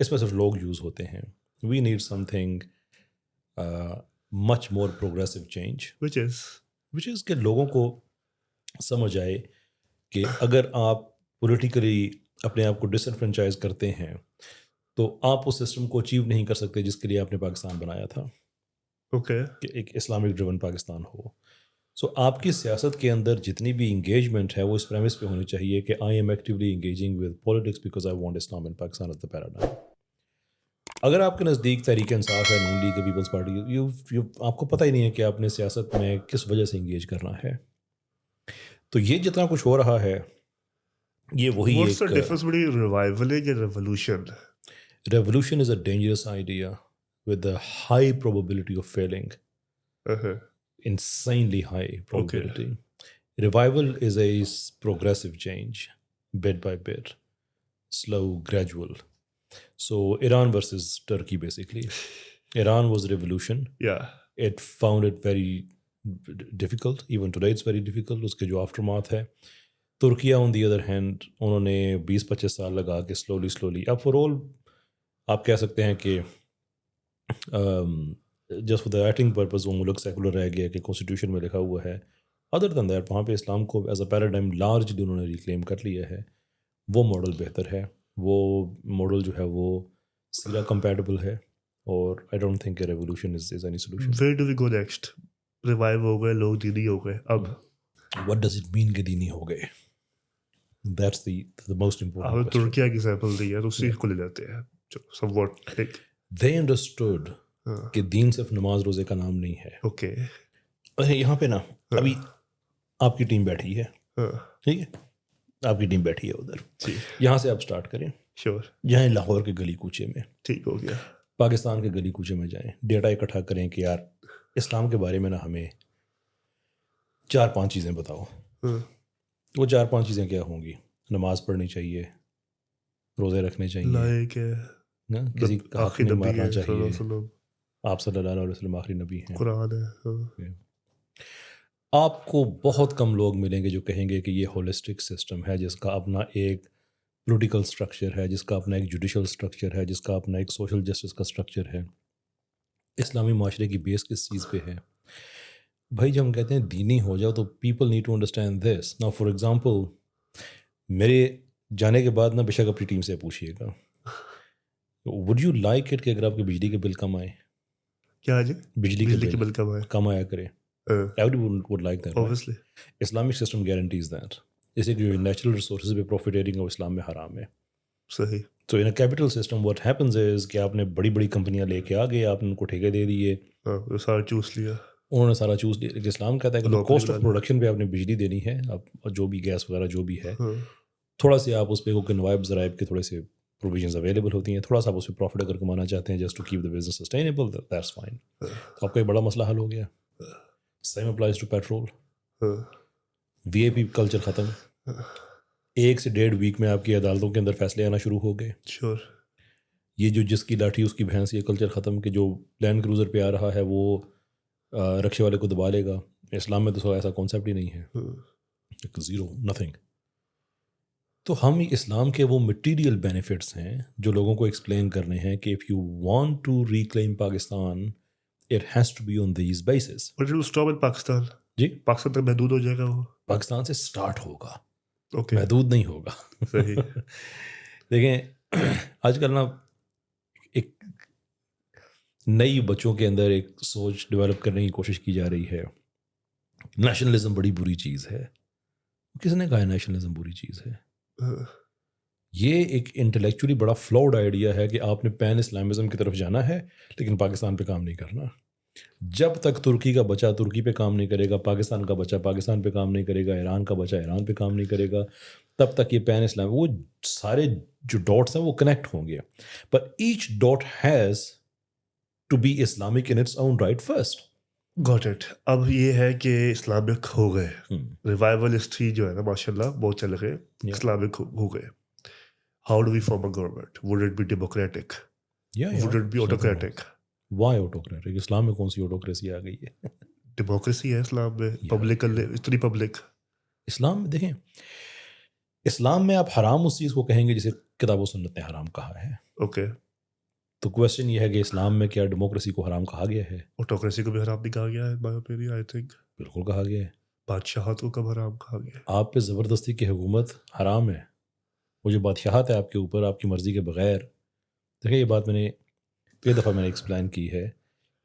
اس میں صرف لوگ یوز ہوتے ہیں. We need something much more progressive change, which is کہ لوگوں کو سمجھ آئے کہ اگر آپ پولیٹیکلی اپنے آپ کو ڈس انفرینچائز کرتے ہیں تو آپ اس سسٹم کو اچیو نہیں کر سکتے جس کے لیے آپ نے پاکستان بنایا تھا. اوکے, کہ ایک اسلامک ڈریون پاکستان ہو. سو آپ کی سیاست کے اندر جتنی بھی انگیجمنٹ ہے وہ اس پریمس پہ ہونی چاہیے کہ I am actually engaging with politics because I want Islam in Pakistan as the paradigm. اگر آپ کے نزدیک تحریک انصاف ہے، نون لیگ، پیپلز پارٹی، آپ کو پتہ ہی نہیں ہے کہ آپ نے سیاست میں کس وجہ سے انگیج کرنا ہے. تو یہ جتنا کچھ ہو رہا ہے یہ وہی What's the ایک difference between revivaling and revolution? revolution is a dangerous idea with a high probability of failing, Uh-huh. insanely high probability. Revival is a progressive change, bit by bit, slow, gradual. So Iran versus Turkey, basically. Iran was a revolution. Yeah. It found it very difficult. Even today it's very difficult. اس کے جو aftermath ہے. ترکیہ آن دی ادر ہینڈ انہوں نے 20-25 سال لگا کے سلولی اب فار آل آپ کہہ سکتے ہیں کہ just for the eating purpose وہ ملک سیکولر رہ گیا کہ کانسٹیٹیوشن میں لکھا ہوا ہے. ادر دین دیٹ وہاں پہ اسلام کو ایز اے پیراڈائم لارجلی انہوں نے ریکلیم کر لیا ہے. وہ ماڈل بہتر ہے، وہ ماڈل جو ہے وہ سیرا کمپیٹیبل ہے، اور آئی ڈونٹ تھنک کہ revolution is any solution. Where do we go next? Revive ہو گئے، لوگ دینی ہو گئے، اب وٹ ڈز اٹ مین کہ دینی ہو گئے؟ دیٹس دی موسٹ آپ امپورٹنٹ نے ترکیہ کی ایگزامپل دی ہے تو اسی کو لے لیتے ہیں. Some what like they understood کہ دین صرف نماز روزے کا نام نہیں ہے. اوکے. یہاں پہ نا ابھی آپ کی ٹیم بیٹھی ہے، ٹھیک ہے، آپ کی ٹیم بیٹھی ہے ادھر، یہاں سے آپ سٹارٹ کریں. شیور. جائیں لاہور کے گلی کوچے میں، ٹھیک ہو گیا. پاکستان کے گلی کوچے میں جائیں، ڈیٹا اکٹھا کریں کہ یار اسلام کے بارے میں نا ہمیں 4-5 چیزیں بتاؤ. وہ 4-5 چیزیں کیا ہوں گی؟ نماز پڑھنی چاہیے، روزے رکھنے چاہیے، لائک ہے، کسی کا حق نہیں مارنا چاہیے، وسلم، آپ صلی اللہ علیہ وسلم آخری نبی ہیں. قرآن ہے. آپ کو بہت کم لوگ ملیں گے جو کہیں گے کہ یہ ہولسٹک سسٹم ہے جس کا اپنا ایک پولیٹیکل سٹرکچر ہے، جس کا اپنا ایک جوڈیشل سٹرکچر ہے، جس کا اپنا ایک سوشل جسٹس کا سٹرکچر ہے. اسلامی معاشرے کی بیس کس چیز پہ ہے؟ بھائی جب ہم کہتے ہیں دینی ہو جاؤ تو people need to understand this. نا فار ایگزامپل میرے جانے کے بعد نا بے شک اپنی ٹیم سے پوچھیے گا، وڈ یو لائک اٹ کہ اگر آپ کے بجلی کے بل کم آئے، کیا جی بجلی کے بل کم ہے، کم آیا کرے، every would like that. obviously. Islamic system guarantees that. جیسے کہ نیچرل ریسورسز پہ پروفیٹیرنگ اور اسلام میں حرام ہے. صحیح. تو in a capital system what happens is کہ آپ نے بڑی بڑی کمپنیاں لے کے آ گئے، آپ نے ان کو ٹھیکے دے دیے، وہ سارا چوس لیا، انہوں نے سارا چوز لیا. اسلام کہتا ہے کہ کاسٹ آف پروڈکشن پہ آپ نے بجلی دینی ہے، اب جو بھی گیس وغیرہ جو بھی ہے تھوڑا سے آپ اس پہ کنوائب ذرائب کے تھوڑے سے پروویژنز اویلیبل ہوتی ہیں، تھوڑا سا آپ اس پہ پروفٹ اگر کمانا چاہتے ہیں just to keep the business sustainable, that's fine. تو آپ کا ایک بڑا مسئلہ حل ہو گیا. Same applies to petrol. V I P culture ختم. 1 سے 1.5 ویک میں آپ کی عدالتوں کے اندر فیصلے آنا شروع ہو گئے. شیور. یہ جو جس کی لاٹھی اس کی بھینس، یہ کلچر ختم کہ جو لینڈ کروزر پہ آ رہا ہے وہ رکشے والے کو دبا لے گا. اسلام میں تو ایسا کانسیپٹ ہی نہیں ہے، زیرو، نتھنگ. تو ہم اسلام کے وہ مٹیریل بینیفٹس ہیں جو لوگوں کو ایکسپلین کرنے ہیں کہ if you want to reclaim Pakistan it has to be on these bases. But it stop in Pakistan. جی پاکستان تک محدود ہو جائے گا وہ. پاکستان سے سٹارٹ ہوگا، اوکے. محدود نہیں ہوگا. صحیح. دیکھیں آج کل نا ایک نئی بچوں کے اندر ایک سوچ ڈیولپ کرنے کی کوشش کی جا رہی ہے، نیشنلزم بڑی بری چیز ہے. کس نے کہا ہے نیشنلزم بری چیز ہے؟ یہ ایک انٹلیکچولی بڑا فلاؤڈ آئیڈیا ہے کہ آپ نے پین اسلامزم کی طرف جانا ہے لیکن پاکستان پہ کام نہیں کرنا. جب تک ترکی کا بچہ ترکی پہ کام نہیں کرے گا، پاکستان کا بچہ پاکستان پہ کام نہیں کرے گا، ایران کا بچہ ایران پہ کام نہیں کرے گا، تب تک یہ پین اسلام، وہ سارے جو ڈاٹس ہیں وہ کنیکٹ ہوں گے. But each dot has to be Islamic in its own right first. Got it. اب یہ ہے کہ اسلامک ہو گئے، ریوائولسٹ ہی جو ہے نا ماشاء اللہ بہت چل گئے، اسلامک ہو گئے. How do we form a government? Would it be democratic? Would it be autocratic? Why autocratic? اسلام میں کون سی آٹوکریسی آ گئی ہے؟ ڈیموکریسی ہے اسلام میں، پبلک اتنی پبلک. اسلام میں دیکھیں، اسلام میں آپ حرام اس چیز کو کہیں گے جسے کتاب و سنت نے حرام کہا ہے. اوکے. تو کوشچن یہ ہے کہ اسلام میں کیا ڈیموکریسی کو حرام کہا گیا ہے؟ آٹوکریسی کو بھی حرام نہیں کہا گیا ہے بائی اوپینین، آئی تھنک. بالکل کہا گیا ہے. بادشاہت کو کب حرام کہا گیا ہے؟ آپ پہ زبردستی کی حکومت حرام ہے. وہ جو بادشاہت ہے آپ کے اوپر آپ کی مرضی کے بغیر، دیکھیں یہ بات میں نے کئی دفعہ میں نے ایکسپلین کی ہے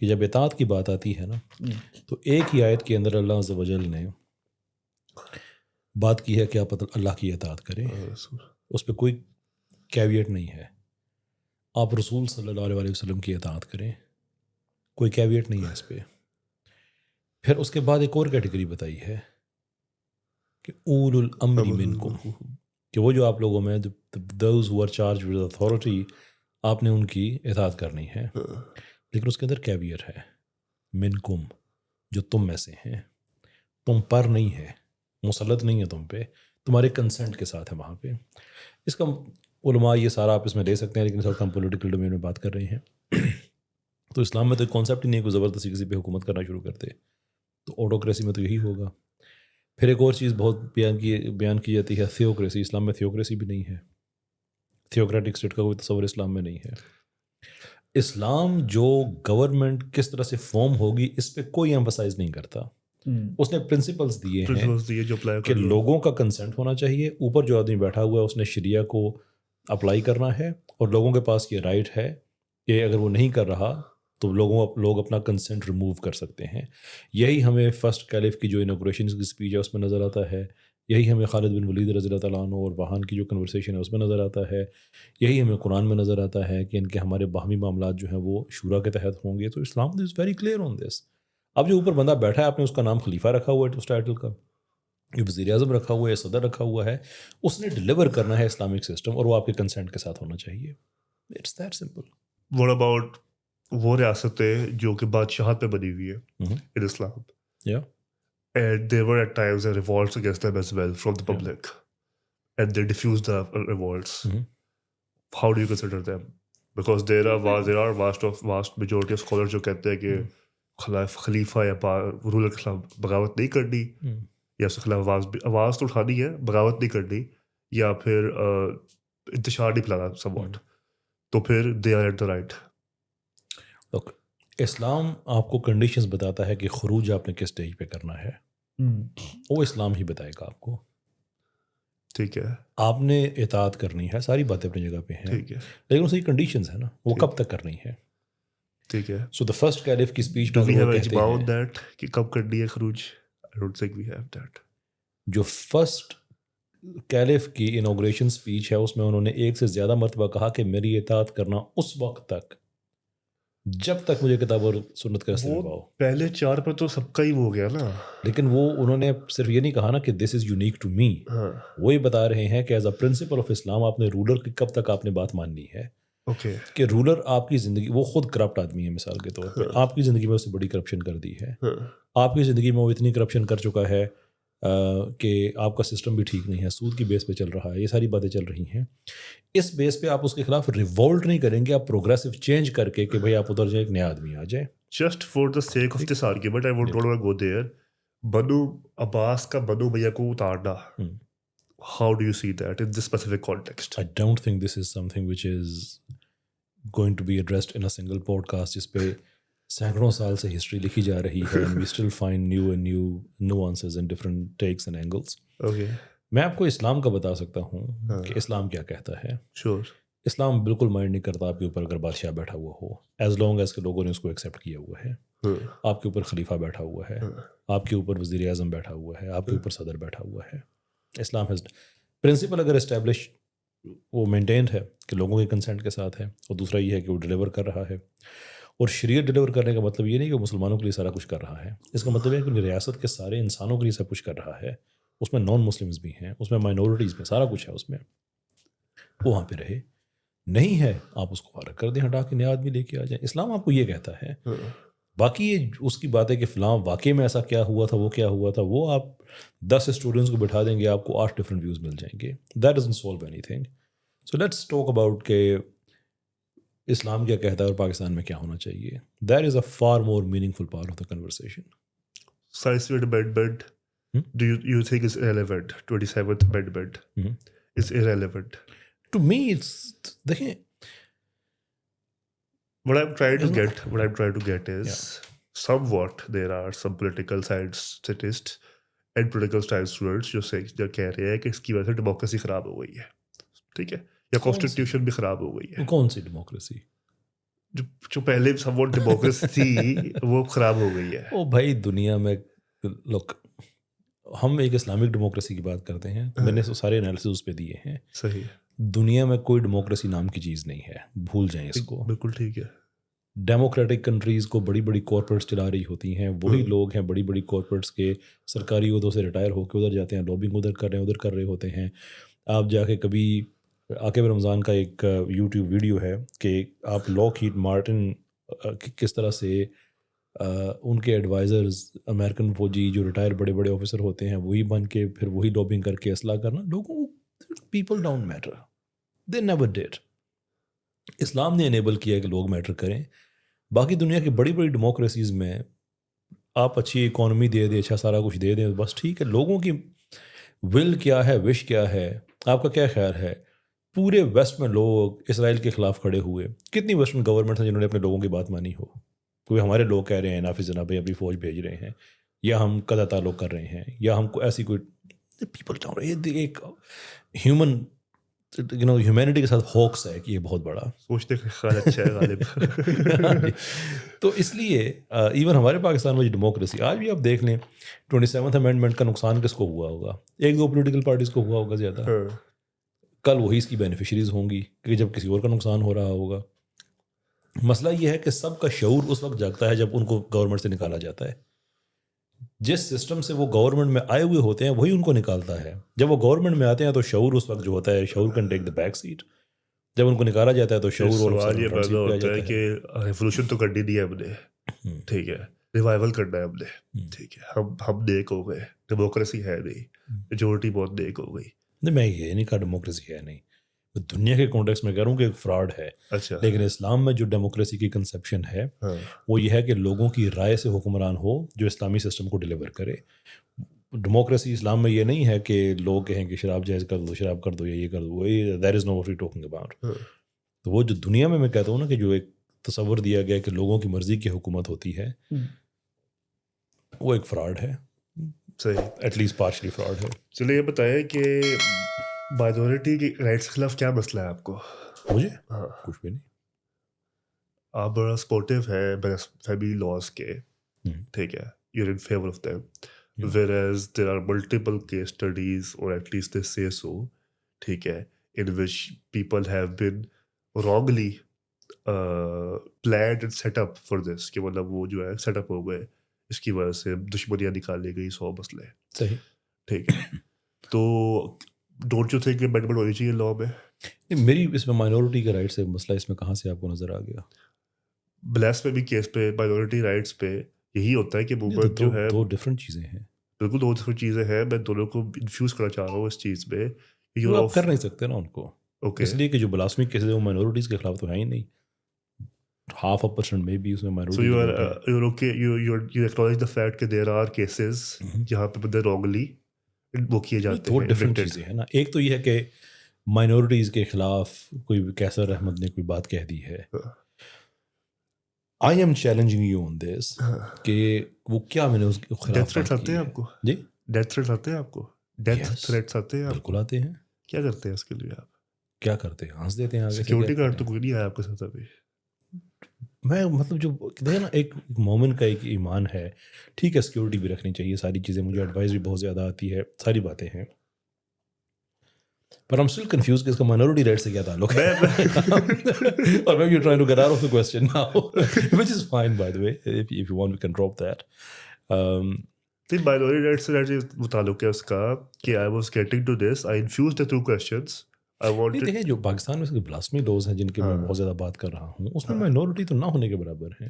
کہ جب اطاعت کی بات آتی ہے نا تو ایک ہی آیت کے اندر اللہ عز و جل نے بات کی ہے کہ آپ اللہ کی اطاعت کریں، اس پہ کوئی کیویٹ نہیں ہے. آپ رسول صلی اللہ علیہ وسلم کی اطاعت کریں، کوئی کیویٹ نہیں ہے اس پہ. پھر اس کے بعد ایک اور کیٹیگری بتائی ہے کہ اول الامر منکم، کہ وہ جو آپ لوگوں میں those who are charge with authority, آپ نے ان کی اطاعت کرنی ہے. لیکن اس کے اندر کیویئر ہے، منکم، جو تم میں سے ہیں، تم پر نہیں ہے، مسلط نہیں ہے تم پہ، تمہارے کنسنٹ کے ساتھ ہے وہاں پہ. اس کا علماء یہ سارا آپ اس میں لے سکتے ہیں، لیکن اس وقت ہم پولیٹیکل ڈومین میں بات کر رہے ہیں. تو اسلام میں تو ایک کانسیپٹ ہی نہیں ہے کہ زبردستی کسی پہ حکومت کرنا شروع کرتے، تو آٹوکریسی میں تو یہی ہوگا. پھر ایک اور چیز بہت بیان کی جاتی ہے، تھیوکریسی. اسلام میں تھیوکریسی بھی نہیں ہے، تھیوکریٹک اسٹیٹ کا کوئی تصور اسلام میں نہیں ہے. اسلام جو گورنمنٹ کس طرح سے فارم ہوگی اس پہ کوئی ایمفسائز نہیں کرتا. اس نے پرنسپلز دیے ہیں جو اپلائی کہ لوگوں کا کنسنٹ ہونا چاہیے، اوپر جو آدمی بیٹھا ہوا ہے اس نے شریعہ کو اپلائی کرنا ہے، اور لوگوں کے پاس یہ رائٹ ہے کہ اگر وہ نہیں کر رہا تو لوگ اپنا کنسنٹ ریموو کر سکتے ہیں. یہی ہمیں فرسٹ کیلف کی جو انوگریشن کی اسپیچ ہے اس میں نظر آتا ہے، یہی ہمیں خالد بن ولید رضی اللہ تعالیٰ عنہ اور وہان کی جو کنورسیشن ہے اس میں نظر آتا ہے، یہی ہمیں قرآن میں نظر آتا ہے کہ ان کے ہمارے باہمی معاملات جو ہیں وہ شورا کے تحت ہوں گے. تو اسلام از ویری کلیئر آن دس. اب جو اوپر بندہ بیٹھا ہے، آپ نے اس کا نام خلیفہ رکھا ہوا ہے اس ٹائٹل کا، یہ وزیر اعظم رکھا ہوا ہے، صدر رکھا ہوا ہے، اس نے ڈلیور کرنا ہے اسلامک سسٹم، اور وہ آپ کے کنسنٹ کے ساتھ ہونا چاہیے. It's that simple. What about وہ ریاستیں جو کہ بادشاہت پہ بنی ہوئی ہے ان اسلام، and there were at times revolts against them as well from the public, and they diffused the revolts. How do you consider them? Because there are vast majority of scholars جو کہتے ہیں کہ خلیفہ یا رولر کے خلاف بغاوت نہیں کرنی، یا اس کے خلاف آواز تو اٹھانی ہے، بغاوت نہیں کرنی، یا پھر انتشار نہیں پھیلانا سم واٹ، تو پھر they are at the right. اسلام آپ کو کنڈیشنز بتاتا ہے کہ خروج آپ نے کس سٹیج پہ کرنا ہے، وہ اسلام ہی بتائے گا آپ کو. ٹھیک ہے، آپ نے اطاعت کرنی ہے، ساری باتیں اپنی جگہ پہ ہیں، ٹھیک ہے، لیکن اس کی کنڈیشنز ہیں نا، وہ کب تک کرنی ہے. ٹھیک ہے. سو دا فرسٹ کیلف کی اسپیچ Do میں we have وہ an کہتے ijma ہیں، on that کہ کب کرنی ہے خروج؟ I don't think we have that. جو فرسٹ کیلف کی انوگریشن اسپیچ ہے اس میں انہوں نے ایک سے زیادہ مرتبہ کہا کہ میری اطاعت کرنا اس وقت تک جب تک مجھے کتاب اور سنت کا رستے نبھاؤ. پہلے 4 پر تو سب کا ہی ہو گیا نا. لیکن وہ انہوں نے صرف یہ نہیں کہا نا کہ دس از یونیک ٹو می، وہ یہ بتا رہے ہیں کہ ایز اے پرنسپل آف اسلام آپ نے رولر کی کب تک آپ نے بات ماننی ہے. اوکے، کہ رولر آپ کی زندگی، وہ خود کرپٹ آدمی ہے مثال کے طور پہ، آپ کی زندگی میں اس سے بڑی کرپشن کر دی ہے، آپ کی زندگی میں وہ اتنی کرپشن کر چکا ہے کہ آپ کا سسٹم بھی ٹھیک نہیں ہے، سود کی بیس پہ چل رہا ہے، یہ ساری باتیں چل رہی ہیں. اس بیس پہ آپ اس کے خلاف ریولٹ نہیں کریں گے، آپ پروگریسو چینج کر کے کہ بھائی آپ ادھر جائیں، ایک نیا آدمی آ جائے. Just for the sake of this argument I won't go there. بنو عباس کا بنو بھیا کو اتارنا، how do you see that in this specific context? I don't think this is something which is going to be addressed in a single podcast جس پہ سینکڑوں سال سے ہسٹری لکھی جا رہی ہے and we still find new and new nuances and different takes and angles. Okay, میں آپ کو اسلام کا بتا سکتا ہوں کہ اسلام کیا کہتا ہے. شور. اسلام بالکل مائنڈ نہیں کرتا آپ کے اوپر اگر بادشاہ بیٹھا ہوا ہو، ایز لانگ ایز کہ لوگوں نے اس کو ایکسیپٹ کیا ہوا ہے. آپ کے اوپر خلیفہ بیٹھا ہوا ہے، آپ کے اوپر وزیر اعظم بیٹھا ہوا ہے، آپ کے اوپر صدر بیٹھا ہوا ہے. اسلام ہیز پرنسپل اگر اسٹیبلش وہ مینٹینڈ ہے کہ لوگوں کے کنسنٹ کے ساتھ ہے، اور دوسرا یہ ہے کہ وہ ڈیلیور کر رہا ہے. اور شریعت ڈیلیور کرنے کا مطلب یہ نہیں کہ وہ مسلمانوں کے لیے سارا کچھ کر رہا ہے، اس کا مطلب ہے کہ ریاست کے سارے انسانوں کے لیے سب کچھ کر رہا ہے. اس میں نان مسلمز بھی ہیں، اس میں مائنورٹیز میں، سارا کچھ ہے اس میں. وہ وہاں پہ رہے، نہیں ہے آپ اس کو فارغ کر دیں، ہٹا کے نیا آدمی لے کے آ جائیں. اسلام آپ کو یہ کہتا ہے. باقی یہ اس کی بات ہے کہ فلاں واقعے میں ایسا کیا ہوا تھا، وہ کیا ہوا تھا، وہ آپ 10 اسٹوڈنٹس کو بٹھا دیں گے، آپ کو 8 ڈفرینٹ ویوز مل جائیں گے. That doesn't solve anything. So let's talk about کہ اسلام کیا کہتا ہے اور پاکستان میں کیا ہونا چاہیے. That is a far more meaningful part of the conversation. Scientific amendment, do you think is irrelevant? 27th amendment is irrelevant. To me, it's دیکھیں What I'm trying to get is somewhat there are some political scientists and political science students جو کہہ رہے ہیں کہ اس کی وجہ سے ڈیموکریسی خراب ہو گئی ہے. ٹھیک ہے، یا کانسٹیٹیوشن بھی خراب ہو گئی ہے. کون سی ڈیموکریسی؟ جو پہلے somewhat ڈیموکریسی تھی وہ خراب ہو گئی ہے. او بھائی، دنیا میں لوک، ہم ایک اسلامک ڈیموکریسی کی بات کرتے ہیں، میں نے سارے انالیسز اس پہ دیے ہیں. صحیح. دنیا میں کوئی ڈیموکریسی نام کی چیز نہیں ہے, بھول جائیں اس کو. بالکل ٹھیک ہے. ڈیموکریٹک کنٹریز کو بڑی بڑی کارپوریٹس چلا رہی ہوتی ہیں, وہی لوگ ہیں بڑی بڑی کارپوریٹس کے سرکاری عہدوں سے ریٹائر ہو کے ادھر جاتے ہیں, لابنگ ادھر کر رہے ہوتے ہیں. آپ جا کے کبھی عاقب رمضان کا ایک یوٹیوب ویڈیو ہے کہ آپ لاک ہیڈ مارٹن کس طرح سے ان کے ایڈوائزرز امریکن فوجی جو ریٹائر بڑے بڑے آفیسر ہوتے ہیں وہی بن کے پھر وہی لابنگ کر کے اصلاح کرنا. لوگوں کو people don't matter, they never did. اسلام نے انیبل کیا ہے کہ لوگ میٹر کریں. باقی دنیا کی بڑی بڑی ڈیموکریسیز میں آپ اچھی اکانومی دے دیں, اچھا سارا کچھ دے دیں, بس ٹھیک ہے. لوگوں کی ول کیا ہے, وش کیا ہے, آپ کا کیا خیال ہے؟ پورے ویسٹ میں لوگ اسرائیل کے خلاف کھڑے ہوئے. کتنی ویسٹرن گورنمنٹس ہیں جنہوں نے اپنے لوگوں کی بات مانی ہو؟ کوئی ہمارے لوگ کہہ رہے ہیں نافذ جناب ابھی فوج بھیج رہے ہیں, یا ہم قضا تعلق کر رہے ہیں, یا ہم کو ایسی کوئی پیپل ڈاؤن. ایک ہیومن ہیومینٹی کے ساتھ ہوکس ہے کہ یہ بہت بڑا سوچتے خیال اچھا ہے غالب. تو اس لیے ایون ہمارے پاکستان میں جو ڈیموکریسی آج بھی آپ دیکھ لیں, 27th امینڈمنٹ کا نقصان کس کو ہوا ہوگا؟ ایک دو پولیٹیکل پارٹیز کو ہوا ہوگا زیادہ. کل وہی اس کی بینیفیشریز ہوں گی کہ جب کسی اور کا نقصان ہو رہا ہوگا. مسئلہ یہ ہے کہ سب کا شعور اس وقت جاگتا ہے جب ان کو گورنمنٹ سے نکالا جاتا ہے. جس سسٹم سے وہ گورنمنٹ میں آئے ہوئے ہوتے ہیں وہی ان کو نکالتا ہے. جب وہ گورنمنٹ میں آتے ہیں تو شعور اس وقت جو ہوتا ہے, شعور can take the back set. جب ان کو نکالا جاتا ہے تو شعور اور سوال یہ پیدا ہوتا ہے کہ ریولوشن تو کرنی نہیں ہے ہم نے, ٹھیک ہے, ریوائول کرنا ہے ہم نے, ٹھیک ہے, ہم نیک ہو گئے, ڈیموکریسی ہے نہیں, میجورٹی بہت نیک ہو گئی. نہیں, میں یہ نہیں کہا ڈیموکریسی ہے نہیں, دنیا کے کانٹیکس میں کہہ رہا ہوں کہ ایک فراڈ ہے. اچھا, لیکن اسلام میں جو ڈیموکریسی کی کنسیپشن ہے وہ یہ ہے کہ لوگوں کی رائے سے حکمران ہو جو اسلامی سسٹم کو ڈیلیور کرے. ڈیموکریسی اسلام میں یہ نہیں ہے کہ لوگ کہیں کہ شراب جائز کر دو, شراب کر دو, یا یہ کر دو. There is no what we talking about. تو وہ جو دنیا میں کہتا ہوں نا کہ جو ایک تصور دیا گیا کہ لوگوں کی مرضی کی حکومت ہوتی ہے, وہ ایک فراڈ ہے. صحیح, ایٹ لیسٹ پارشلی فراڈ ہے. چلیے یہ بتائیں کہ مائنورٹی کے رائٹس کے خلاف کیا مسئلہ ہے آپ کو؟ مجھے کچھ بھی نہیں. آپ بڑا سپورٹیو ہے فیملی لاز کے, ٹھیک ہے, you are in favour of them, whereas there are multiple case studies, or at least they say so, ٹھیک ہے, in which people have been wrongly planned and set up for this, کہ مطلب وہ جو ہے سیٹ اپ ہو گئے, اس کی وجہ سے دشمنیاں نکالی گئی, 100 مسئلے. صحیح, ٹھیک ہے. تو ڈونٹ یو تھنک امینڈمنٹ ہونی چاہیے لا میں؟ میری اس میں مائنورٹی کے رائٹ سے مسئلہ اس میں کہاں سے آپ کو نظر آ گیا؟ بلاسفیمی کیس پہ مائنورٹی رائٹس پہ یہی ہوتا ہے کہ موومنٹ جو ہے دو ڈفرینٹ چیزیں ہیں. بالکل دو ڈفرینٹ چیزیں ہیں. میں دونوں کو انفیوز کرنا چاہ رہا ہوں اس چیز پہ. آپ کر نہیں سکتے نا ان کو, اس لیے کہ جو بلاسفیمی کیسز ہیں وہ مائنورٹیز کے خلاف تو ہے ہی نہیں. 0.5% میں بھی اس میں minority. So you acknowledge the fact کہ there are cases جہاں پہ بندے wrongly وہ کیے جاتے ہیں. دو ڈفرینٹ چیزیں ہیں نا. ایک تو یہ ہے کہ مائنورٹیز کے خلاف کوئی کیسر احمد نے کوئی بات کہہ دی ہے, I am challenging you on this کہ وہ کیا میں نے اس کے خلاف. ڈیتھ تھریٹس آتے ہیں آپ کو؟ جی, ڈیتھ تھریٹس آتے ہیں آپ کو؟ ڈیتھ تھریٹس آتے ہیں آپ کو؟ بالکل آتے ہیں. کیا کرتے ہیں اس کے لیے آپ؟ کیا کرتے ہیں, ہنس دیتے ہیں. آگے سیکورٹی گارڈ تو کوئی نہیں آیا آپ کے ساتھ ابھی؟ میں مطلب جو دیکھیں نا, ایک مومن کا ایک ایمان ہے, ٹھیک ہے, سیکورٹی بھی رکھنی چاہیے, ساری چیزیں, مجھے ایڈوائز بھی بہت زیادہ آتی ہے, ساری باتیں ہیں, پر I'm still confused کہ اس کا مائنورٹی رائٹ سے کیا تعلق ہے. اور maybe you're trying to get out of the question now, which is fine by the way, if you want we can drop that. Minority right سے وہ تعلق ہے اس کا کہ I was getting to this, I infused the two questions. دیکھیں جو پاکستان میں بلاسفیمی لاز ہیں جن کی میں بہت زیادہ بات کر رہا ہوں, اس میں مائنورٹی تو نہ ہونے کے برابر ہیں.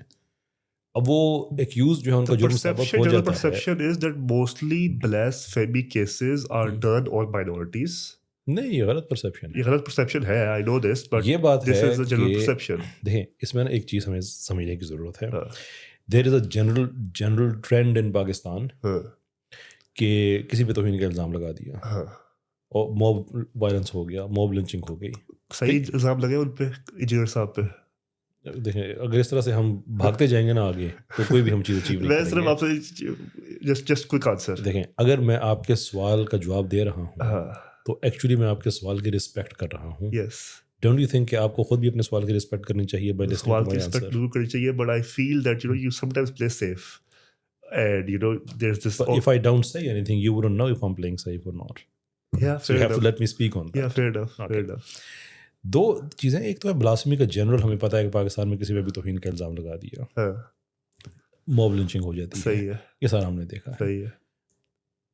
اب وہ ایکیوز جو ہے ان کا جرم ثابت ہو جاتا ہے. perception is that mostly blasphemy cases are done on minorities. نہیں, یہ غلط پرسیپشن ہے. یہ غلط پرسیپشن ہے, I know this, but یہ بات this ہے is a general perception. دیکھیں اس میں نا ایک چیز ہمیں سمجھنے کی ضرورت ہے. There is a general trend in Pakistan کہ کسی پہ توہین کا الزام لگا دیا اور موب وائلنس ہو گیا, موب لنچنگ ہو گئی. صحیح الزام لگے ان پہ, انجینئر صاحب پہ. دیکھیں اگر اس طرح سے ہم بھاگتے جائیں گے نا آگے تو کوئی بھی ہم چیز اچیو نہیں کریں گے. میں صرف آپ سے جسٹ کوئک آنسر. دیکھیں اگر میں آپ کے سوال کا جواب دے رہا ہوں تو ایکچولی میں آپ کے سوال کی رسپیکٹ کر رہا ہوں. یس, ڈونٹ یو تھنک کہ آپ کو خود بھی اپنے سوال کی رسپیکٹ کرنی چاہیے؟ سوال کی رسپیکٹ ضرور کرنی چاہیے, but I feel that you sometimes play safe, and there is this. If I don't say anything you wouldn't know if I'm playing safe or not. Yeah, So you fair have to enough. let me speak on that. Yeah, fair enough. Okay. Fair enough. دو چیزیں، ایک تو ہے بلاسفمی کا جنرل، ہمیں پتہ ہے کہ پاکستان میں کسی پہ بھی توہین کا الزام لگا دیا ہاں موب لنچنگ ہو جاتی ہے، صحیح ہے یہ سارا ہم نے دیکھا ہے. صحیح ہے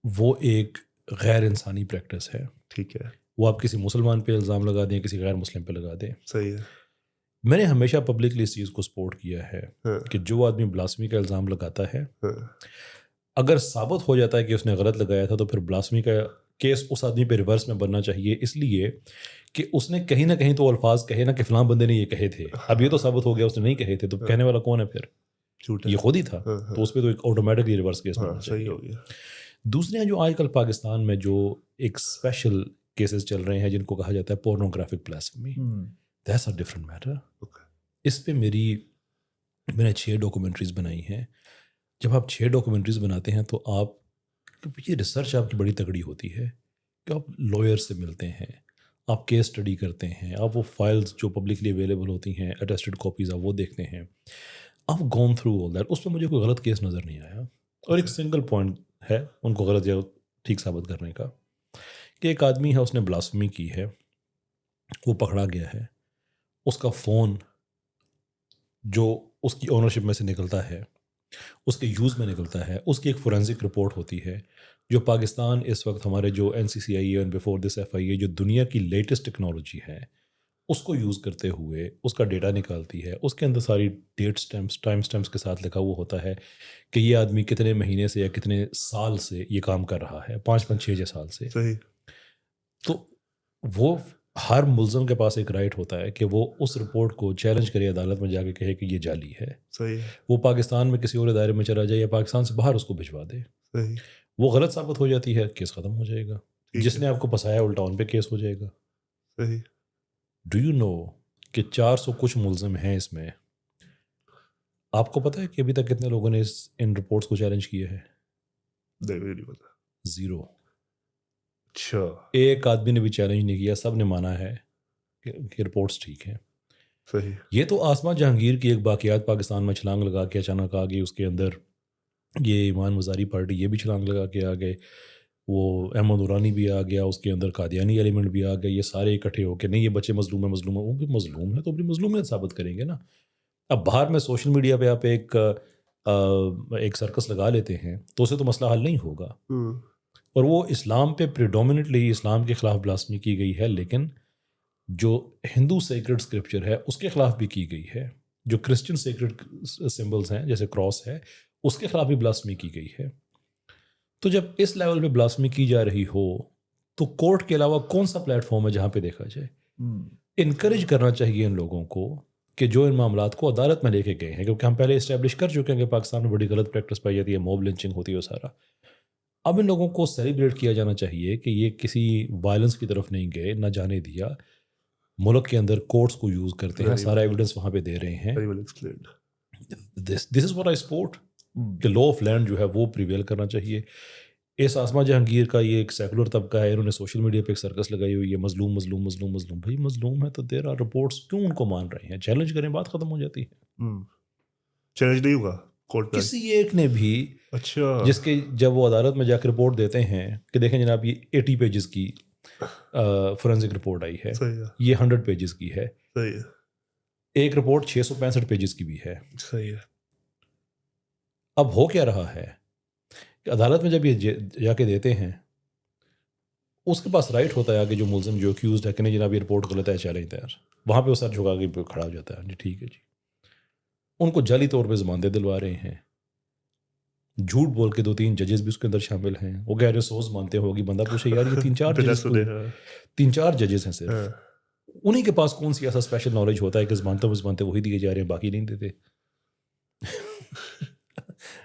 وہ ایک غیر انسانی پریکٹس ہے. ٹھیک ہے وہ آپ کسی مسلمان پہ الزام لگا دیں، کسی غیر مسلم پہ لگا دیں. صحیح ہے میں نے ہمیشہ پبلکلی اس چیز کو سپورٹ کیا ہے ہاں کہ جو آدمی بلاسفمی کا الزام لگاتا ہے، ہاں اگر ثابت ہو جاتا ہے کہ اس نے غلط لگایا تھا، تو پھر بلاسفمی کا کیس اس آدمی پہ ریورس میں بننا چاہیے، اس لیے کہ اس نے کہیں نہ کہیں تو الفاظ کہے نا کہ فلاں بندے نے یہ کہے تھے. اب یہ تو ثابت ہو گیا اس نے نہیں کہے تھے، تو کہنے والا کون ہے پھر؟ جھوٹ ہے یہ خود ہی تھا. ہاں تو اس پہ تو ایک آٹومیٹکلی ریورس کیس بننا ہاں چاہیے. صحیح ہو گیا دوسرے ہیں جو آج کل پاکستان میں جو ایک اسپیشل کیسز چل رہے ہیں، جن کو کہا جاتا ہے pornographic blasphemy. That's a different matter. اس پہ میں نے 6 ڈاکومنٹریز بنائی ہیں. جب آپ 6 ڈاکومنٹریز بناتے ہیں تو آپ یہ ریسرچ آپ کی بڑی تگڑی ہوتی ہے کہ آپ لائر سے ملتے ہیں، آپ کیس اسٹڈی کرتے ہیں، آپ وہ فائلز جو پبلکلی اویلیبل ہوتی ہیں اٹیسٹڈ کاپیز آپ وہ دیکھتے ہیں. آپ گون تھرو آل دیٹ. اس میں مجھے کوئی غلط کیس نظر نہیں آیا. اور ایک سنگل پوائنٹ ہے ان کو غلط یا ٹھیک ثابت کرنے کا، کہ ایک آدمی ہے، اس نے بلاسفمی کی ہے، وہ پکڑا گیا ہے، اس کا فون جو اس کی اونرشپ میں سے نکلتا ہے، اس کے یوز میں نکلتا ہے، اس کی ایک فورینسک رپورٹ ہوتی ہے جو پاکستان اس وقت ہمارے جو NCCI and before this FIA جو دنیا کی لیٹسٹ ٹیکنالوجی ہے اس کو یوز کرتے ہوئے اس کا ڈیٹا نکالتی ہے. اس کے اندر ساری ڈیٹ سٹیمپس ٹائم سٹیمپس کے ساتھ لکھا ہوا ہوتا ہے کہ یہ آدمی کتنے مہینے سے یا کتنے سال سے یہ کام کر رہا ہے، 5-6 سال سے. صحیح تو وہ ہر ملزم کے پاس ایک رائٹ ہوتا ہے کہ وہ اس رپورٹ کو چیلنج کرے، عدالت میں جا کے کہے کہ یہ جعلی ہے. صحیح وہ پاکستان میں کسی اور ادارے میں چلا جائے یا پاکستان سے باہر اس کو بھجوا دے. صحیح وہ غلط ثابت ہو جاتی ہے، کیس ختم ہو جائے گا. جس نے آپ کو پھنسایا الٹا ان پہ کیس ہو جائے گا. صحیح ڈو یو نو کہ 400 کچھ ملزم ہیں اس میں؟ آپ کو پتہ ہے کہ ابھی تک کتنے لوگوں نے ان رپورٹس کو چیلنج کیا ہے؟ نہیں پتا. 0. اچھا ایک آدمی نے بھی چیلنج نہیں کیا، سب نے مانا ہے کہ رپورٹس ٹھیک ہیں. صحیح یہ تو آسما جہانگیر کی ایک باقیات پاکستان میں چھلانگ لگا کے اچانک آ گئی. اس کے اندر یہ ایمان وزاری پارٹی یہ بھی چھلانگ لگا کے آ گئے، وہ احمد نورانی بھی آ گیا، اس کے اندر قادیانی ایلیمنٹ بھی آ گئے. یہ سارے اکٹھے ہو کے نہیں یہ بچے مظلوم ہیں، مظلوم ہے. وہ بھی مظلوم ہے تو اپنی مظلومیت ثابت کریں گے نا. اب باہر میں سوشل میڈیا پہ آپ ایک سرکس لگا لیتے ہیں تو اسے تو مسئلہ حل نہیں ہوگا. اور وہ اسلام پہ پریڈومنٹلی اسلام کے خلاف بلاسفمی کی گئی ہے، لیکن جو ہندو سیکرڈ اسکرپچر ہے اس کے خلاف بھی کی گئی ہے. جو کرسچن سیکرڈ سمبلز ہیں جیسے کراس ہے، اس کے خلاف بھی بلاسفمی کی گئی ہے. تو جب اس لیول پہ بلاسفمی کی جا رہی ہو تو کورٹ کے علاوہ کون سا پلیٹ فارم ہے جہاں پہ دیکھا جائے؟ انکریج کرنا چاہیے ان لوگوں کو کہ جو ان معاملات کو عدالت میں لے کے گئے ہیں، کیونکہ ہم پہلے اسٹیبلش کر چکے ہیں کہ پاکستان میں بڑی غلط پریکٹس پائی جاتی ہے، موب لنچنگ ہوتی ہے وہ سارا. اب ان لوگوں کو سیلیبریٹ کیا جانا چاہیے کہ یہ کسی وائلنس کی طرف نہیں گئے، نہ جانے دیا. ملک کے اندر کورٹس کو یوز کرتے ہیں، سارا ایویڈنس وہاں پہ دے رہے ہیں. دس از واٹ آئی سپورٹ کہ لا آف لینڈ جو ہے وہ پریویل کرنا چاہیے. اس آسما جہانگیر کا یہ ایک سیکولر طبقہ ہے، انہوں نے سوشل میڈیا پہ ایک سرکس لگائی ہوئی ہے، مظلوم مظلوم مظلوم مظلوم. بھائی مظلوم ہے تو دیر آر رپورٹس، کیوں ان کو مان رہے ہیں؟ چیلنج کریں، بات ختم ہو جاتی ہے. چیلنج نہیں ہوگا کورٹ میں کسی ایک نے بھی، اچھا جس کے جب وہ عدالت میں جا کے رپورٹ دیتے ہیں کہ دیکھیں جناب یہ 80 پیجز کی فورینسک رپورٹ آئی ہے، صحیح ہے یہ 100 پیجز کی ہے، صحیح ہے ایک رپورٹ 665 پیجز کی بھی ہے. صحیح ہے اب ہو کیا رہا ہے کہ عدالت میں جب یہ جا کے دیتے ہیں، اس کے پاس رائٹ ہوتا ہے کہ جو ملزم جو ایکیوزڈ ہے کہ نہیں جناب یہ رپورٹ غلط ہے، چیلنج تیار، وہاں پہ وہ سر جھکا کے کھڑا ہو جاتا ہے، جی ٹھیک ہے جی. ان کو جعلی طور پہ ضمانتیں دلوا رہے ہیں، جھوٹ بول کے 2-3 ججز بھی اس کے اندر شامل ہیں. وہ کہہ رہے 100 مانتے ہوگی، بندہ پوچھے یار یہ 3-4 ججز ہیں صرف، انہی کے پاس کون سی ایسا اسپیشل نالج ہوتا ہے کہ ضمانتیں وہی دیے جا رہے ہیں، باقی نہیں دیتے.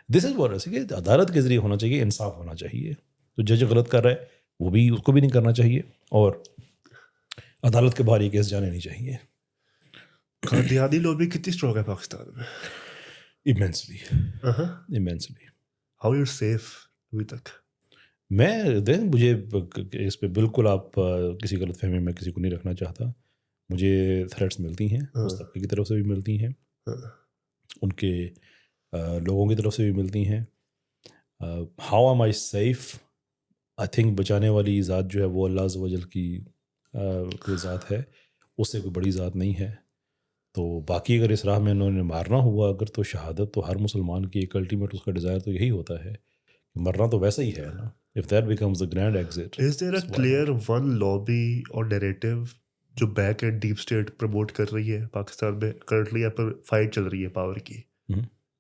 دس از واٹ کہ عدالت کے ذریعے ہونا چاہیے، انصاف ہونا چاہیے. تو جج غلط کر رہا ہے وہ بھی، اس کو بھی نہیں کرنا چاہیے، اور عدالت کے باہر یہ کیس جانے نہیں چاہیے. قادیانی لوبی کتنی اسٹرانگ ہے پاکستان میں؟ ایمینسلی. ہاؤ یو سیف ابھی تک؟ مجھے اس پہ بالکل آپ کسی غلط فہمی میں کسی کو نہیں رکھنا چاہتا. مجھے تھریٹس ملتی ہیں، اس طبقے کی طرف سے بھی ملتی ہیں، ان کے لوگوں کی طرف سے بھی ملتی ہیں. How am I safe? I think بچانے والی ذات جو ہے وہ اللہ عز و جل کی کوئی ذات ہے، اس سے کوئی بڑی ذات نہیں ہے. تو باقی اگر اس راہ میں انہوں نے مارنا ہوا اگر، تو شہادت تو ہر مسلمان کی ایک الٹیمیٹ اس کا ڈیزائر تو یہی ہوتا ہے کہ مرنا تو ویسا ہی ہے نا. If that becomes the grand exit. Is there a clear one lobby or narrative جو back end deep state promote کر رہی ہے پاکستان میں کرنٹلی؟ یہاں پر فائٹ چل رہی ہے پاور کی،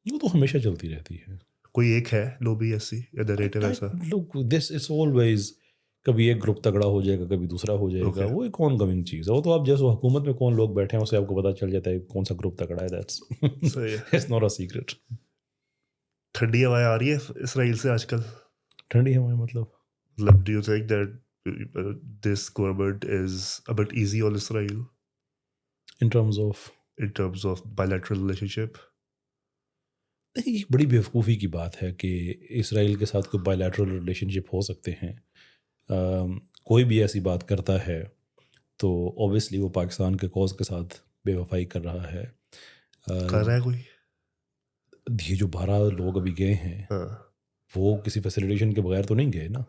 وہ تو ہمیشہ چلتی رہتی ہے. کوئی ایک ہے لوبی ایسی یا نیریٹو ایسا؟ لوک دس اٹس آلویز، کبھی ایک گروپ تگڑا ہو جائے گا، کبھی دوسرا ہو جائے گا. وہ ایک آن گوئنگ چیز ہے. وہ تو آپ جیسے حکومت میں کون لوگ بیٹھے ہیں اسے آپ کو پتہ چل جاتا ہے کون سا گروپ تگڑا ہے. That's it's not a secret. ٹھنڈی ہوائیں آ رہی ہے اسرائیل سے آج کل؟ ٹھنڈی ہوائیں مطلب do you think that this government is a but easy on Israel in terms of bilateral relationship؟ دیکھیے یہ بڑی بیوقوفی کی بات ہے کہ اسرائیل کے ساتھ کوئی بائی لیٹرل ریلیشن شپ ہو سکتے ہیں. کوئی بھی ایسی بات کرتا ہے تو اوبیسلی وہ پاکستان کے کوز کے ساتھ بے وفائی کر رہا ہے. کر رہا ہے کوئی؟ یہ جو 12 لوگ ابھی گئے ہیں وہ کسی فیسیلیٹیشن کے بغیر تو نہیں گئے نا.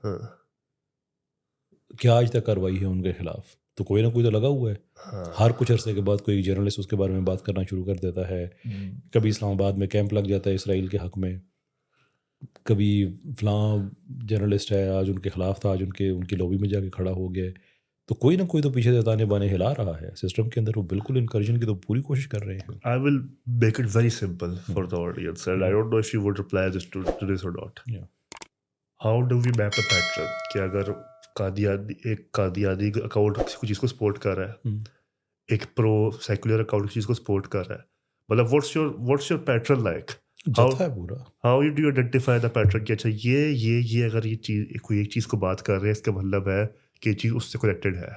کیا آج تک کارروائی ہے ان کے خلاف؟ تو کوئی نہ کوئی تو لگا ہوا ہے. ہر کچھ عرصے کے بعد کوئی جرنلسٹ اس کے بارے میں بات کرنا شروع کر دیتا ہے. کبھی اسلام آباد میں کیمپ لگ جاتا ہے اسرائیل کے حق میں، کبھی فلاں جرنلسٹ ہے آج ان کے خلاف تھا، آج ان کی لوبی میں جا کے کھڑا ہو گیا. تو کوئی نہ کوئی تو پیچھے سے تانے بانے ہلا رہا ہے سسٹم کے اندر. وہ بالکل انکریجن کی تو پوری کوشش کر رہے ہیں. I will make it very simple for the audience, and I don't know if you would reply to this or not. Yeah. How do we map a pattern کہ اگر ایک قادیانی اکاؤنٹ کسی چیز کو سپورٹ کر رہا ہے، ایک پرو سیکولر اکاؤنٹ کسی چیز کو سپورٹ کر رہا ہے، مطلب what's your pattern like؟ جتھا ہے پورا. How do you identify the pattern کہ اچھا یہ اگر یہ چیز کوئی ایک چیز کو بات کر رہے ہیں اس کا مطلب ہے کہ یہ چیز اس سے کنیکٹڈ ہے.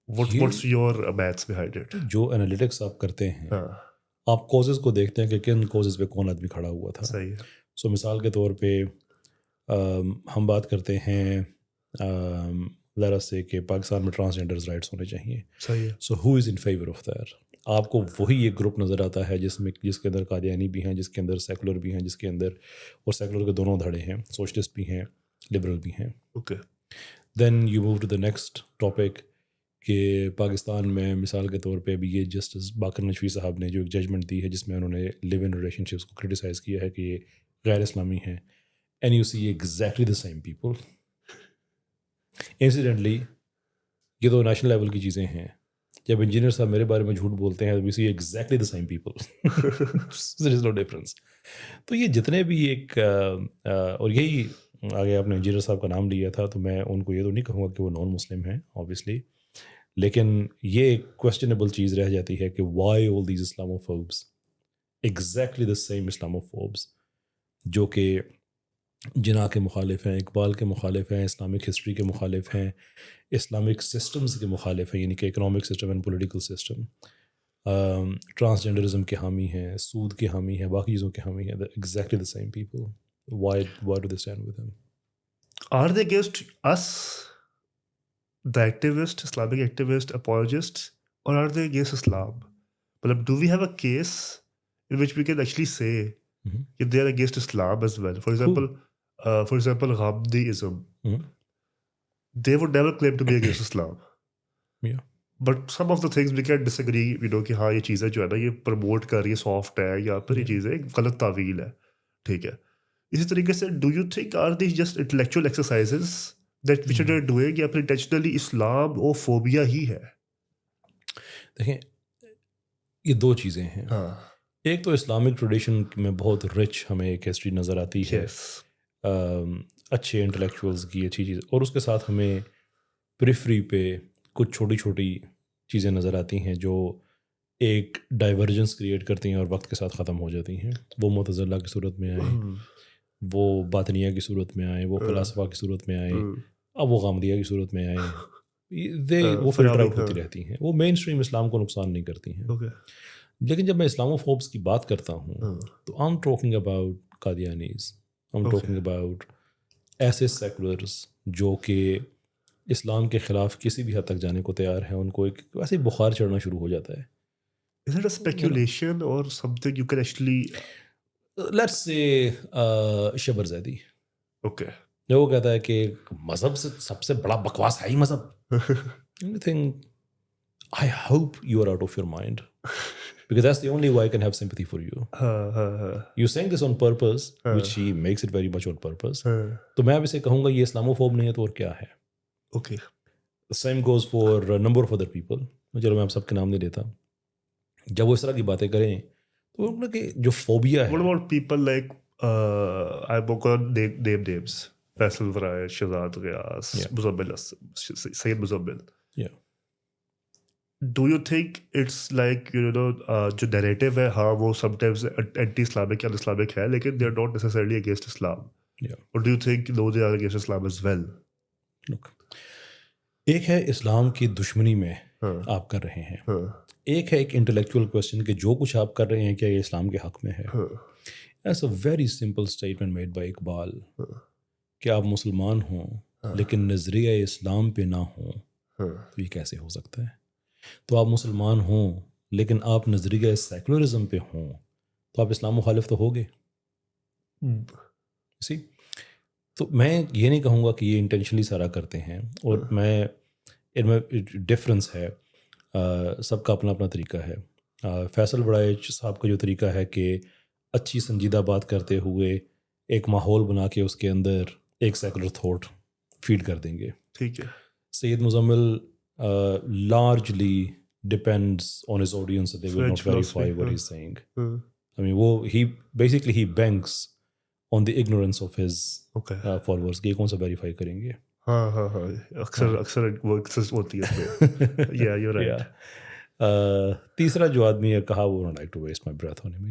What's your maths behind it؟ جو انالیٹکس آپ کرتے ہیں آپ کوزز کو دیکھتے ہیں کہ کن کوزز پہ کون آدمی کھڑا ہوا تھا. صحیح ہے. سو مثال کے طور پہ ہم بات کرتے ہیں ذرا سے کہ پاکستان میں ٹرانسجینڈرز رائٹس ہونے چاہیے. صحیح ہے. سو ہو از ان فیور آف دیٹ؟ آپ کو وہی ایک گروپ نظر آتا ہے جس کے اندر قادیانی بھی ہیں، جس کے اندر سیکولر بھی ہیں، جس کے اندر اور سیکولر کے دونوں دھڑے ہیں، سوشلسٹ بھی ہیں، لبرل بھی ہیں. Okay. Then you move to the next topic کہ پاکستان میں مثال کے طور پہ ابھی یہ جسٹس باقر نجوی صاحب نے جو ایک ججمنٹ دی ہے جس میں انہوں نے لیو ان ریلیشن شپس کو کرٹیسائز کیا ہے کہ یہ غیر اسلامی ہیں. And you C exactly the same people. Incidentally یہ تو نیشنل لیول کی چیزیں ہیں. جب انجینئر صاحب میرے بارے میں جھوٹ بولتے ہیں we see exactly the same people. There is no difference. تو یہ جتنے بھی ایک اور یہی آگے آپ نے انجینئر صاحب کا نام لیا تھا تو میں ان کو یہ تو نہیں کہوں گا کہ وہ نان مسلم ہیں اوبیسلی، لیکن یہ ایک کویسچنیبل چیز رہ جاتی ہے کہ why all these Islamophobes exactly the same Islamophobes جو کہ جناح کے مخالف ہیں، اقبال کے مخالف ہیں، اسلامک ہسٹری کے مخالف ہیں، اسلامک سسٹمز کے مخالف ہیں، یعنی کہ economic system and political system, transgenderism کے حامی ہیں، سود کے حامی ہیں، باقی چیزوں کے حامی ہیں. Exactly the same people. Why do they stand with him? Are they against us, the activist, Islamic activist, apologists, or are they against Islam? But do we have a case in which we can actually say if they are against Islam as well? For example, Ghamdiism. They would never claim to be against Islam. Yeah. But some of the things we can disagree, کہ ہاں یہ چیزیں جو ہے نا یہ پروموٹ کر رہی ہے سافٹ ہے یا پھر یہ چیزیں غلط تعویل ہے. ٹھیک ہے. اسی طریقے سے do you think are these just intellectual exercises that which are doing یا پھر انٹینشنلی اسلام او فوبیا ہی ہے؟ دیکھیں یہ دو چیزیں ہیں. ایک تو اسلامک ٹریڈیشن میں بہت رچ ہمیں ایک ہسٹری نظر آتی ہے، اچھے انٹلیکچوئلز کی اچھی چیز، اور اس کے ساتھ ہمیں پریفری پہ کچھ چھوٹی چھوٹی چیزیں نظر آتی ہیں جو ایک ڈائیورجنس کریٹ کرتی ہیں اور وقت کے ساتھ ختم ہو جاتی ہیں. وہ معتزلہ کی صورت میں آئیں، وہ باطنیہ کی صورت میں آئیں، وہ فلاسفہ کی صورت میں آئیں، اب وہ غامدیہ کی صورت میں آئیں. وہ فلٹر آؤٹ ہوتی رہتی ہیں، وہ مین اسٹریم اسلام کو نقصان نہیں کرتی ہیں. لیکن جب میں اسلاموفوبس کی بات کرتا ہوں تو I am talking about Qadianis, I am talking about ایسے سیکولرز جو کہ اسلام کے خلاف کسی بھی حد تک جانے کو تیار ہیں. ان کو ایک ویسے بخار چڑھنا شروع ہو جاتا ہے. Is it a speculation or something you can actually... Let's say Shabbar Zaidi. Okay. جو وہ کہتا ہے کہ مذہب سے سب سے بڑا بکواس ہے ہی مذہب. You think, I hope you are out of your mind. Because that's the only way I can have sympathy for you. You're saying this on purpose, which he makes it very much on purpose. تو میں اب اسے کہوں گا یہ اسلاموفوب نہیں ہے تو اور کیا ہے. Okay. Same goes for a number of other people. چلو میں آپ سب کے نام نہیں لیتا. جب وہ اس طرح کی باتیں کریں تو ان کہ جو فوبیا ہے. What about people like I'm gonna name names. Faisal Faraiz, Shahzad Ghayas, Muzammil, Syed Muzammil. Yeah. Do you think it's like, جو نیریٹو ہے ہاں وہ sometimes anti Islamic یا Islamic ہے لیکن they are not necessarily against Islam. Yeah. Or do you think no they are against Islam as well? Look, ایک ہے اسلام کی دشمنی میں آپ کر رہے ہیں, ایک ہے ایک انٹلیکچوئل کوشچن کہ جو کچھ آپ کر رہے ہیں کیا یہ اسلام کے حق میں ہے. That's a very simple statement made by Iqbal کہ آپ مسلمان ہوں لیکن نظریہ اسلام پہ نہ ہوں تو یہ کیسے ہو سکتا ہے. تو آپ مسلمان ہوں لیکن آپ نظریہ سیکولرزم پہ ہوں تو آپ اسلام مخالف تو ہوگے. سی تو میں یہ نہیں کہوں گا کہ یہ انٹینشنلی سارا کرتے ہیں, اور میں ان میں ڈفرینس ہے, سب کا اپنا اپنا طریقہ ہے. فیصل بڑائچ صاحب کا جو طریقہ ہے کہ اچھی سنجیدہ بات کرتے ہوئے ایک ماحول بنا کے اس کے اندر ایک سیکولر تھاٹ فیڈ کر دیں گے. ٹھیک ہے. سید Muzammil largely depends on his audience that they will not verify what he's saying. I mean, he banks on the ignorance of his followers. کہ کون سا ویریفائی کریں گے. ہاں اکثر وہ ہوتی ہے. Yeah, you're right. تیسرا جو آدمی ہے کہا وہ don't like to waste my breath on him.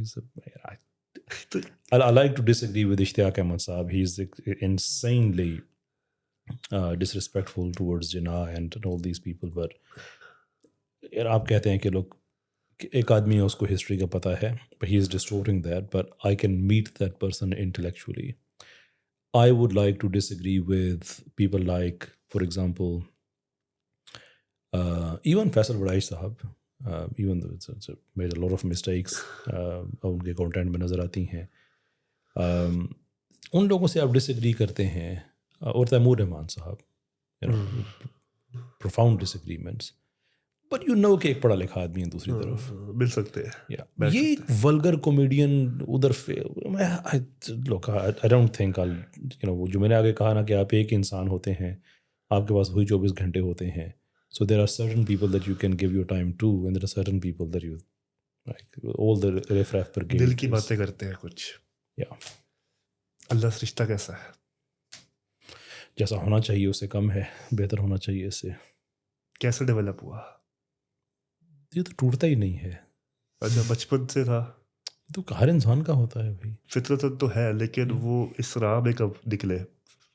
I like to disagree with اشتیاق احمد صاحب. He's insanely disrespectful towards Jinnah and all these people. But آپ کہتے ہیں کہ لوگ ایک آدمی ہے اس کو ہسٹری کا پتہ ہے but he is distorting that, but I can meet that person intellectually. I would like to disagree with people like, for example, even Faisal Badaich sahab, even though it's made a lot of mistakes, ان کے کانٹینٹ میں نظر آتی ہیں, ان لوگوں سے آپ ڈسیگری کرتے ہیں. اور تیمور رحمان صاحب, profound disagreements, but کہ ایک پڑھا لکھا آدمی ہے دوسری طرف مل سکتے ہیں. یہ ایک ولگر کامیڈین ادھر لوک I don't think وہ جو میں نے آگے کہا نا کہ آپ ایک انسان ہوتے ہیں, آپ کے پاس وہی 24 گھنٹے ہوتے ہیں. So there are certain people that you can give your time to and there are certain people that you like all the riff-raff per game. دل کی باتیں کرتے ہیں کچھ. اللہ سے رشتہ کیسا ہے؟ جیسا ہونا چاہیے اس سے کم ہے, بہتر ہونا چاہیے اس سے. کیسے ڈیولپ ہوا؟ یہ تو ٹوٹتا ہی نہیں ہے. اچھا بچپن سے تھا تو ہر انسان کا ہوتا ہے بھائی. فطرت تو ہے لیکن وہ اس راہ میں کب نکلے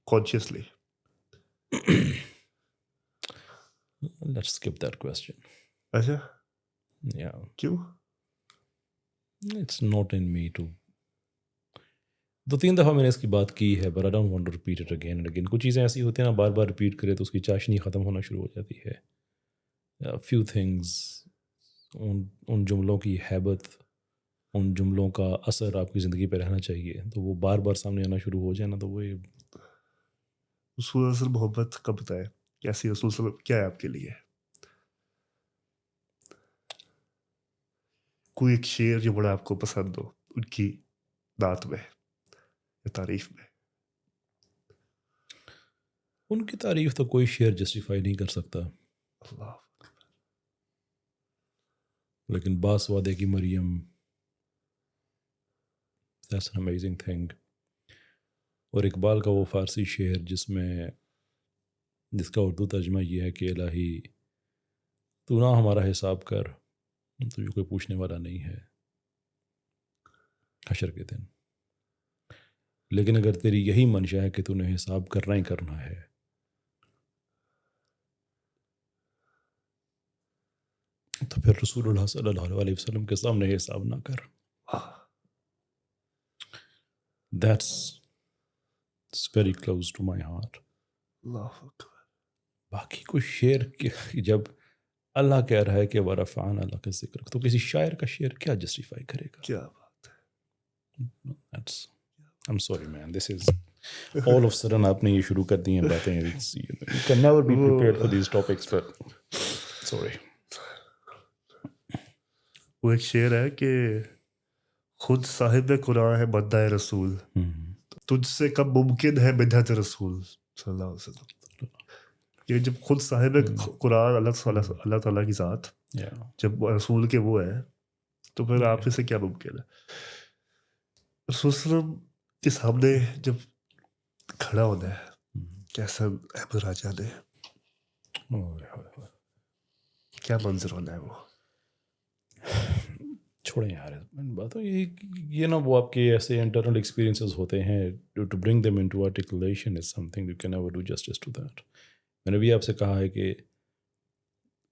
consciously? Let's skip that question. اچھا Yeah. کیوں؟ It's not in me to. 2-3 دفعہ میں نے اس کی بات کی ہے but I don't want to repeat it again and again. کچھ چیزیں ایسی ہوتی ہیں نا بار بار ریپیٹ کرے تو اس کی چاشنی ختم ہونا شروع ہو جاتی ہے. few things, ان جملوں کی ہیبت, ان جملوں کا اثر آپ کی زندگی پہ رہنا چاہیے, تو وہ بار بار سامنے آنا شروع ہو جائے نا تو وہ رسول اصل محبت کا بتائے کیسی رسول صلی اللہ علیہ وسلم کیا ہے آپ کے لیے؟ کوئی ایک شعر جو بڑا آپ کو پسند ہو ان کی نعت میں یا تعریف میں؟ ان کی تعریف تو کوئی شعر جسٹیفائی نہیں کر سکتا. اللہ لیکن باس وعدے کی مریم, that's an amazing thing. اور اقبال کا وہ فارسی شعر جس کا اردو ترجمہ یہ ہے کہ الہی تو نہ ہمارا حساب کر, تجھے کوئی پوچھنے والا نہیں ہے حشر کے دن, لیکن اگر تیری یہی منشا ہے کہ تو نے حساب کرنا ہی کرنا ہے تو پھر رسول اللہ صلی اللہ علیہ وسلم کے سامنے حساب نہ کر. It's very close to my heart. اللہ اکبر. باقی کوئی شعر جب اللہ کہہ رہا ہے کہ ورفعنا اللہ کا ذکر, تو کسی شاعر کا شعر کیا جسٹیفائی کرے گا؟ کیا بات ہے. I'm sorry man, this is all of a sudden آپ نے یہ شروع کر دی ہیں باتیں. You can never be prepared for these topics, but sorry. وہ ایک شعر ہے کہ خود صاحب قرآن ہے بندہ رسول، تجھ سے کب ممکن ہے بدعت رسول صلی اللہ علیہ وسلم. کہ جب خود صاحب قرآن اللہ تعالیٰ کی ذات جب رسول کے وہ ہے تو پھر آپ سے کیا ممکن ہے. رسول صلی اللہ علیہ وسلم کے سامنے جب کھڑا ہونا ہے کیسا احمد راجہ نے کیا منظر ہونا ہے وہ. چھوڑیں یار باتوں یہ نا وہ آپ کے ایسے انٹرنل ایکسپیرینسز ہوتے ہیں to bring them into articulation is something you can never do justice to that. میں نے بھی آپ سے کہا ہے کہ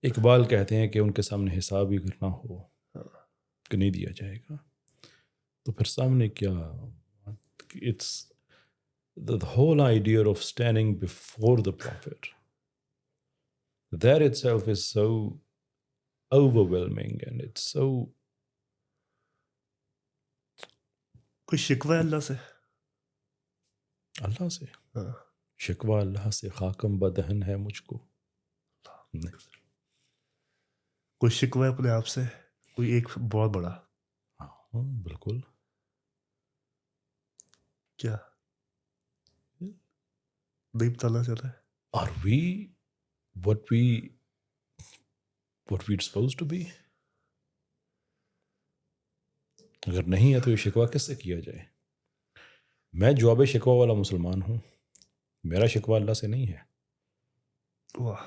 اقبال کہتے ہیں کہ ان کے سامنے حساب ہی کرنا ہو کہ نہیں دیا جائے گا تو پھر سامنے کیا. It's the whole idea of standing before the prophet, that itself is so overwhelming and it's so. کوئی شکوہ ہے اللہ سے؟ اللہ سے شکوہ اللہ سے خاکم بدہن ہے مجھ کو نہیں. کوئی شکوہ ہے اپنے آپ سے؟ کوئی ایک بہت بڑا؟ ہاں بالکل. کیا نہیں بتانا چاہتا ہے؟ Are we what we're supposed to be? اگر نہیں ہے تو یہ شکوہ کس سے کیا جائے؟ میں جواب شکوہ والا مسلمان ہوں. میرا شکوہ اللہ سے نہیں ہے. واہ.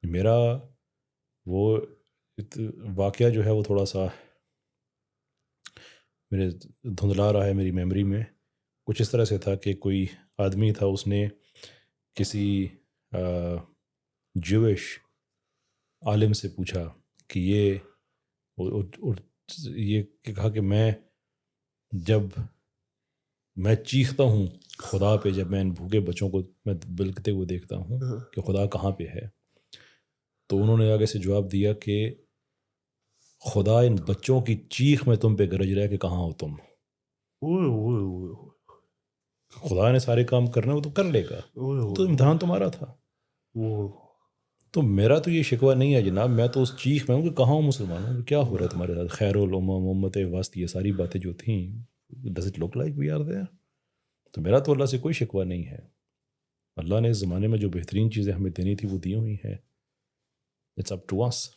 میرا وہ واقعہ جو ہے وہ تھوڑا سا میرے دھندلا رہا ہے میری میموری میں. کچھ اس طرح سے تھا کہ کوئی آدمی تھا, اس نے کسی جوش عالم سے پوچھا کہ یہ کہا کہ جب میں چیختا ہوں خدا پہ, جب میں ان بھوکے بچوں کو میں بلکتے ہوئے دیکھتا ہوں کہ خدا کہاں پہ ہے, تو انہوں نے آگے سے جواب دیا کہ خدا ان بچوں کی چیخ میں تم پہ گرج رہا ہے کہ کہاں ہو تم. خدا نے سارے کام کرنے وہ تو کر لے گا, تو امتحان تمہارا تھا. تو میرا تو یہ شکوہ نہیں ہے جناب, میں تو اس چیخ میں ہوں کہ کہاں ہوں مسلمانوں, کیا ہو رہا ہے تمہارے ساتھ, خیر الامم امت وسط, یہ ساری باتیں جو تھیں does it look like we are there. تو میرا تو اللہ سے کوئی شکوہ نہیں ہے. اللہ نے اس زمانے میں جو بہترین چیزیں ہمیں دینی تھی وہ دی ہوئی ہیں. اٹس اپ ٹو اس.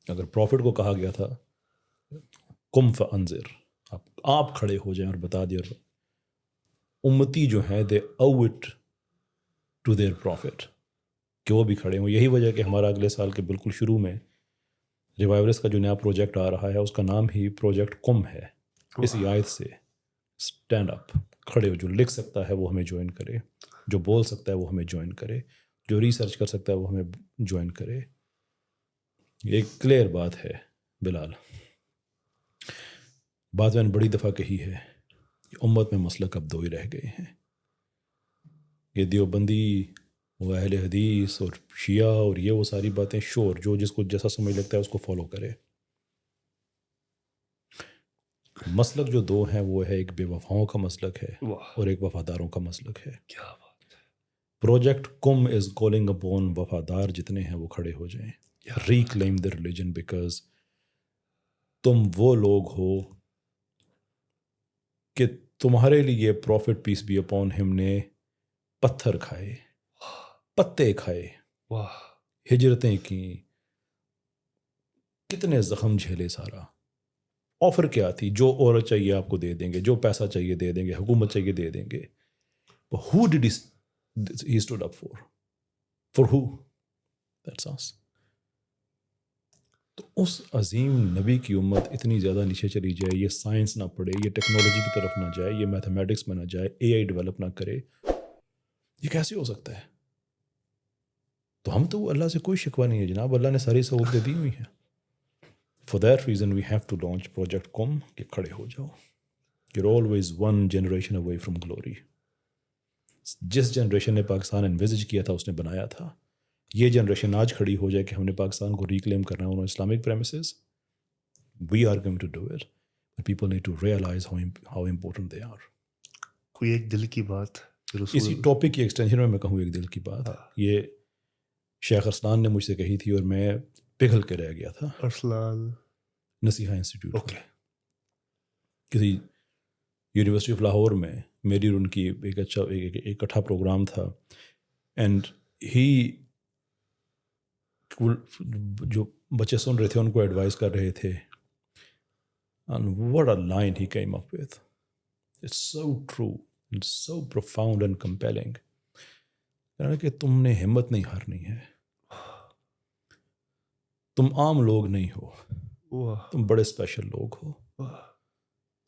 اگر پروفٹ کو کہا گیا تھا قم فانذر, آپ کھڑے ہو جائیں اور بتا دیں, اور امتی جو ہیں دے او اٹ ٹو دیئر پروفٹ کہ وہ بھی کھڑے ہوں. یہی وجہ کہ ہمارا اگلے سال کے بالکل شروع میں ریوائورس کا جو نیا پروجیکٹ آ رہا ہے اس کا نام ہی پروجیکٹ قم ہے, اسی آیت سے. اسٹینڈ اپ, کھڑے ہو, جو لکھ سکتا ہے وہ ہمیں جوائن کرے, جو بول سکتا ہے وہ ہمیں جوائن کرے, جو ریسرچ کر سکتا ہے وہ ہمیں جوائن کرے. یہ ایک کلیئر بات ہے بلال. بات میں نے بڑی دفعہ کہی ہے کہ امت میں مسلک اب دو ہی رہ گئے ہیں, یہ دیوبندی, وہ اہل حدیث اور شیعہ, اور یہ وہ ساری باتیں شور, جو جس کو جیسا سمجھ لگتا ہے اس کو فالو کرے. مسلک جو دو ہیں وہ ہے ایک بے وفاؤں کا مسلک ہے اور ایک وفاداروں کا مسلک ہے. کیا بات ہے. Project come is calling upon وفادار جتنے ہیں وہ کھڑے ہو جائیں, ریکلیم دی ریلیجن, بیکاز تم وہ لوگ ہو کہ تمہارے لیے profit piece be upon him نے پتھر کھائے, پتے کھائے, ہجرتیں کی, کتنے زخم جھیلے, سارا آفر کیا تھی, جو عورت چاہیے آپ کو دے دیں گے, جو پیسہ چاہیے دے دیں گے, حکومت چاہیے دے دیں گے. Who did he stood up for? For who? That's us. تو اس عظیم نبی کی امت اتنی زیادہ نیچے چلی جائے, یہ سائنس نہ پڑھے, یہ ٹیکنالوجی کی طرف نہ جائے, یہ میتھمیٹکس میں نہ جائے, اے آئی ڈیولپ نہ کرے, یہ کیسے ہو سکتا ہے؟ تو ہم تو اللہ سے کوئی شکوہ نہیں ہے جناب, اللہ نے ساری سہولتیں دی ہوئی ہیں. For that reason we have to launch Project Qum, کہ کھڑے ہو جاؤ. You're always one generation away from glory. جس جنریشن نے پاکستان انویزج کیا تھا اس نے بنایا تھا. یہ جنریشن آج کھڑی ہو جائے کہ ہم نے پاکستان کو ریکلیم کرنا ہے انہوں Islamic premises. We are going to do it. But people need to realize how important they are. کوئی ایک دل کی بات اسی ٹاپک کی ایکسٹینشن میں کہوں ایک دل کی بات یہ شیخ ارسلان نے مجھ سے کہی تھی اور میں پگھل کے رہ گیا تھا. ارسلان نصیحہ انسٹیٹیوٹ میں کسی یونیورسٹی آف لاہور میں میری اور ان کی ایک اچھا ایک اکٹھا پروگرام تھا. اینڈ ہی جو بچے سن رہے تھے ان کو ایڈوائز کر رہے تھے. And what a line he came up with. It's so true and so profound and compelling. کہ تم نے ہمت نہیں ہارنی ہے. تم عام لوگ نہیں ہو, تم بڑے اسپیشل لوگ ہو.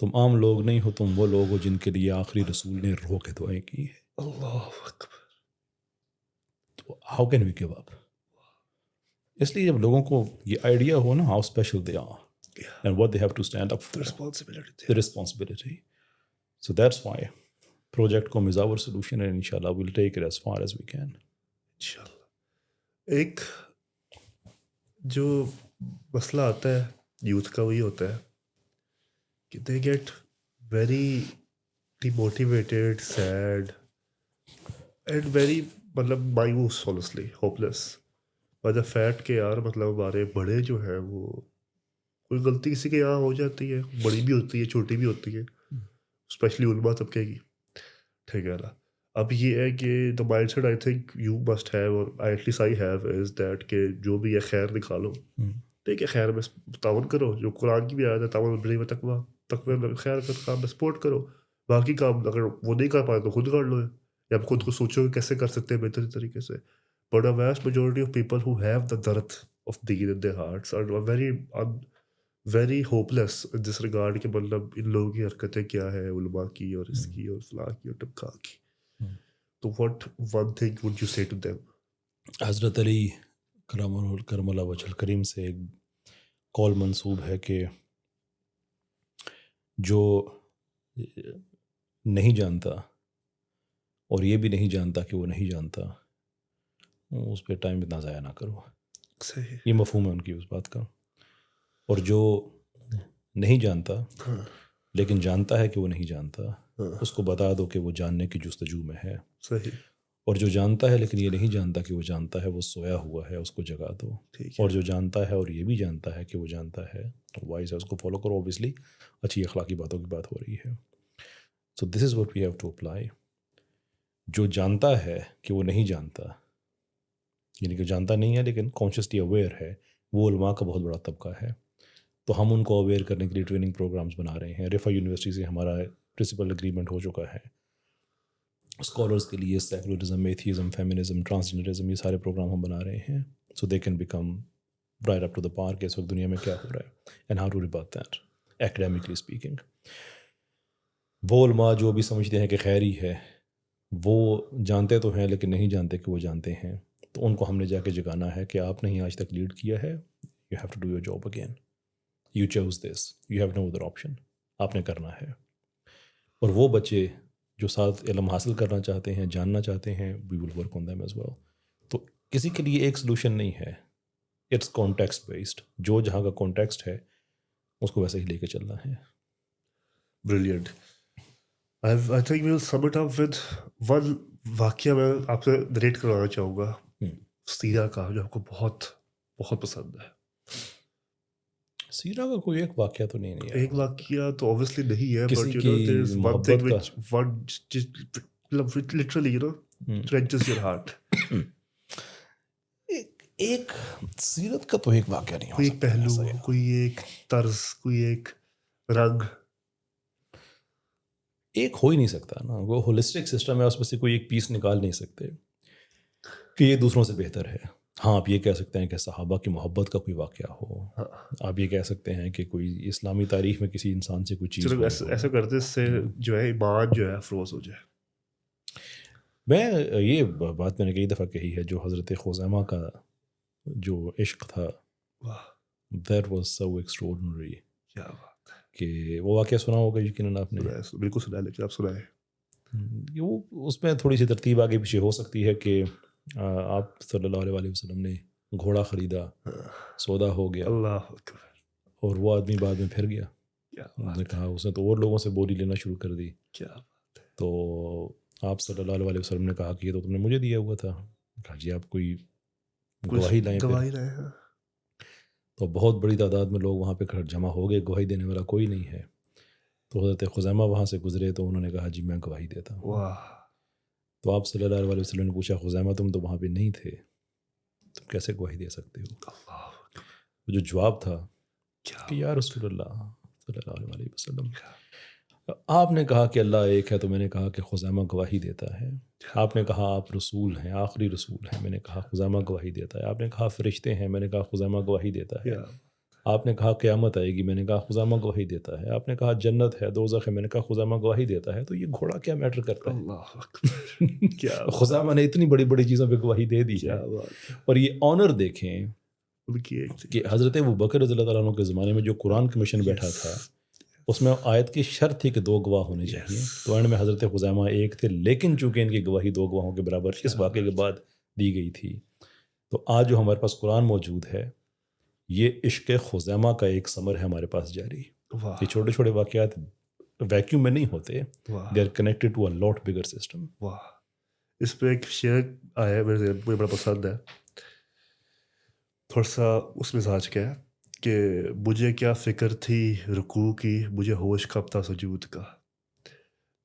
تم عام لوگ نہیں ہو, تم وہ لوگ ہو جن کے لیے آخری رسول نے رو کے دعائیں کی ہے. اللہ اکبر. تو how can we give up? اس لیے جب لوگوں کو یہ آئیڈیا ہو نا how special they are and what they have to stand up for, the responsibility. So that's why Project Com is our solution and inshallah we'll take it as far as we can. انشاءاللہ. ایک جو مسئلہ آتا ہے یوتھ کا وہی ہوتا ہے کہ they get very demotivated, sad and very مطلب مایوس, honestly hopeless by the fact کہ یار مطلب ہمارے بڑے جو ہیں وہ کوئی غلطی کسی کے یہاں ہو جاتی ہے, بڑی بھی ہوتی ہے چھوٹی بھی ہوتی ہے, اسپیشلی علماء طبقے کی, ٹھیک ہے نا. اب یہ ہے کہ the mindset I think you must have اور at least I have is that کہ جو بھی ہے خیر نکالو, ٹھیک ہے, خیر میں تعاون کرو, جو قرآن کی بھی آیت ہے تعاون بالبر والتقویٰ, تقوی میں خیر کا کام میں سپورٹ کرو, باقی کام اگر وہ نہیں کر پائے تو خود کر لو, یا خود کو سوچو کہ کیسے کر سکتے ہیں بہتر طریقے سے. But a vast majority of people who have the درد آف دین in their hearts are very hopeless in this regard کہ مطلب ان لوگوں کی حرکتیں کیا ہے, علماء کی اور اس کی اور فلاں کی اور ٹمکا کی. تو what one thing would you say to them? حضرت علی کرم اللہ وجہ الکریم سے ایک قول منسوب ہے کہ جو نہیں جانتا اور یہ بھی نہیں جانتا کہ وہ نہیں جانتا, اس پہ ٹائم اتنا ضائع نہ کرو. صحیح, یہ مفہوم ہے ان کی اس بات کا. اور جو نہیں جانتا لیکن جانتا ہے کہ وہ نہیں جانتا, اس کو بتا دو کہ وہ جاننے کی جستجو میں ہے. صحیح. اور جو جانتا ہے لیکن یہ نہیں جانتا کہ وہ جانتا ہے, وہ سویا ہوا ہے, اس کو جگا دو. اور جو جانتا ہے اور یہ بھی جانتا ہے کہ وہ جانتا ہے, وائز ہے, اس کو فالو کرو. اوبیسلی اچھی اخلاقی باتوں کی بات ہو رہی ہے. So this is what we have to apply. جو جانتا ہے کہ وہ نہیں جانتا, یعنی کہ جانتا نہیں ہے لیکن کانشیسلی اویئر ہے, وہ علماء کا بہت بڑا طبقہ ہے. تو ہم ان کو اویئر کرنے کے لیے ٹریننگ پروگرامز بنا رہے ہیں. رفا یونیورسٹی سے ہمارا پرنسپل اگریمنٹ ہو چکا ہے. اسکالرس کے لیے سیکولرزم, ایتھیزم, فیمنزم, ٹرانسجنڈرزم, یہ سارے پروگرام ہم بنا رہے ہیں. So they can become right up to the par کہ اس وقت دنیا میں کیا ہو رہا ہے and how to rebut that academically speaking. وہ علماء جو بھی سمجھتے ہیں کہ خیر ہی ہے, وہ جانتے تو ہیں لیکن نہیں جانتے کہ وہ جانتے ہیں. تو ان کو ہم نے جا کے جگانا ہے کہ آپ نے ہی آج تک لیڈ کیا ہے, you have to do your job again. You choose this, you have no other option, آپ نے کرنا ہے. اور وہ بچے جو ساتھ علم حاصل کرنا چاہتے ہیں, جاننا چاہتے ہیں, we will work on them as well. تو کسی کے لیے ایک سلوشن نہیں ہے, اٹس کانٹیکسٹ بیسڈ. جو جہاں کا کانٹیکسٹ ہے اس کو ویسے ہی لے کے چلنا ہے. Brilliant. I think we'll sum it up with one واقعہ میں آپ سے نریٹ کروانا چاہوں گا سیرہ کا, جو آپ کو بہت بہت پسند ہے. سیرہ کا کوئی ایک واقعہ تو نہیں ہے. ایک واقعہ تو obviously نہیں ہے, کسی but you کی know there's one محبت thing کا. which one literally you know wrenches your heart. ایک سیرت کا تو ایک واقعہ نہیں ہو کوئی ایک سکتا. پہلو, کوئی ایک طرز, کوئی ایک رنگ. ایک ہو ہی نہیں سکتا نا, وہ ہولسٹک سسٹم ہے, اس میں سے کوئی ایک پیس نکال نہیں سکتے کہ یہ دوسروں سے بہتر ہے. ہاں آپ یہ کہہ سکتے ہیں کہ صحابہ کی محبت کا کوئی واقعہ ہو, آپ یہ کہہ سکتے ہیں کہ کوئی اسلامی تاریخ میں کسی انسان سے کوئی چیز ایسا کرتے اس سے جو ہے ایمان جو ہے افروز ہو جائے. میں یہ بات میں نے کئی دفعہ کہی ہے, جو حضرت خزیمہ کا جو عشق تھا, that was so extraordinary. کیا بات ہے, کہ وہ واقعہ سنا ہوگا یقیناً آپ نے. بالکل سنا ہے, لیکن آپ سنائیں. وہ اس میں تھوڑی سی ترتیب آگے پیچھے ہو سکتی ہے کہ آپ صلی اللہ علیہ وسلم نے گھوڑا خریدا, سودا ہو گیا, اللہ اکبر, اور وہ آدمی بعد میں پھر گیا. کیا نے کہا اس نے تو اور لوگوں سے بولی لینا شروع کر دی. کیا بات ہے. تو آپ صلی اللہ علیہ وسلم نے کہا کہ یہ تو تم نے مجھے دیا ہوا تھا. کہا جی آپ کوئی گواہی لائیں. گواہی رہے ہیں. تو بہت بڑی تعداد میں لوگ وہاں پہ جمع ہو گئے, گواہی دینے والا کوئی نہیں ہے. تو حضرت خزیمہ وہاں سے گزرے تو انہوں نے کہا جی میں گواہی دیتا ہوں. واہ. تو آپ صلی اللہ علیہ وسلم نے پوچھا خزیمہ تم تو وہاں پہ نہیں تھے, تم کیسے گواہی دے سکتے ہو؟ جو جواب تھا کہ یا رسول اللہ صلی اللہ علیہ وسلم, آپ نے کہا کہ اللہ ایک ہے تو میں نے کہا کہ خزیمہ گواہی دیتا ہے. آپ نے کہا آپ رسول ہیں, آخری رسول ہیں, میں نے کہا خزیمہ گواہی دیتا ہے. آپ نے کہا فرشتے ہیں, میں نے کہا خزیمہ گواہی دیتا ہے. آپ نے کہا قیامت آئے گی, میں نے کہا خزیمہ گواہی دیتا ہے. آپ نے کہا جنت ہے, دوزخ ہے, میں نے کہا خزیمہ گواہی دیتا ہے. تو یہ گھوڑا کیا میٹر کرتا ہے؟ خزیمہ نے اتنی بڑی بڑی چیزوں پہ گواہی دے دی ہے. اور یہ آنر دیکھیں کہ حضرت ابوبکر رضی اللہ عنہ کے زمانے میں جو قرآن کمیشن بیٹھا تھا اس میں آیت کی شرط تھی کہ 2 گواہ ہونے چاہیے. تو اینڈ میں حضرت خزیمہ ایک تھے, لیکن چونکہ ان کی گواہی 2 گواہوں کے برابر اس واقعے کے بعد دی گئی تھی. تو آج جو ہمارے پاس قرآن موجود ہے یہ عشق خزیمہ کا ایک ثمر ہے ہمارے پاس جاری. یہ چھوٹے چھوٹے واقعات ویکیوم میں نہیں ہوتے, they are connected to a lot bigger system. واہ. اس پہ ایک شعر آیا مجھے بڑا پسند ہے, تھوڑا سا اس مزاج کا ہے کہ مجھے کیا فکر تھی رکوع کی, مجھے ہوش کب تھا سجود کا,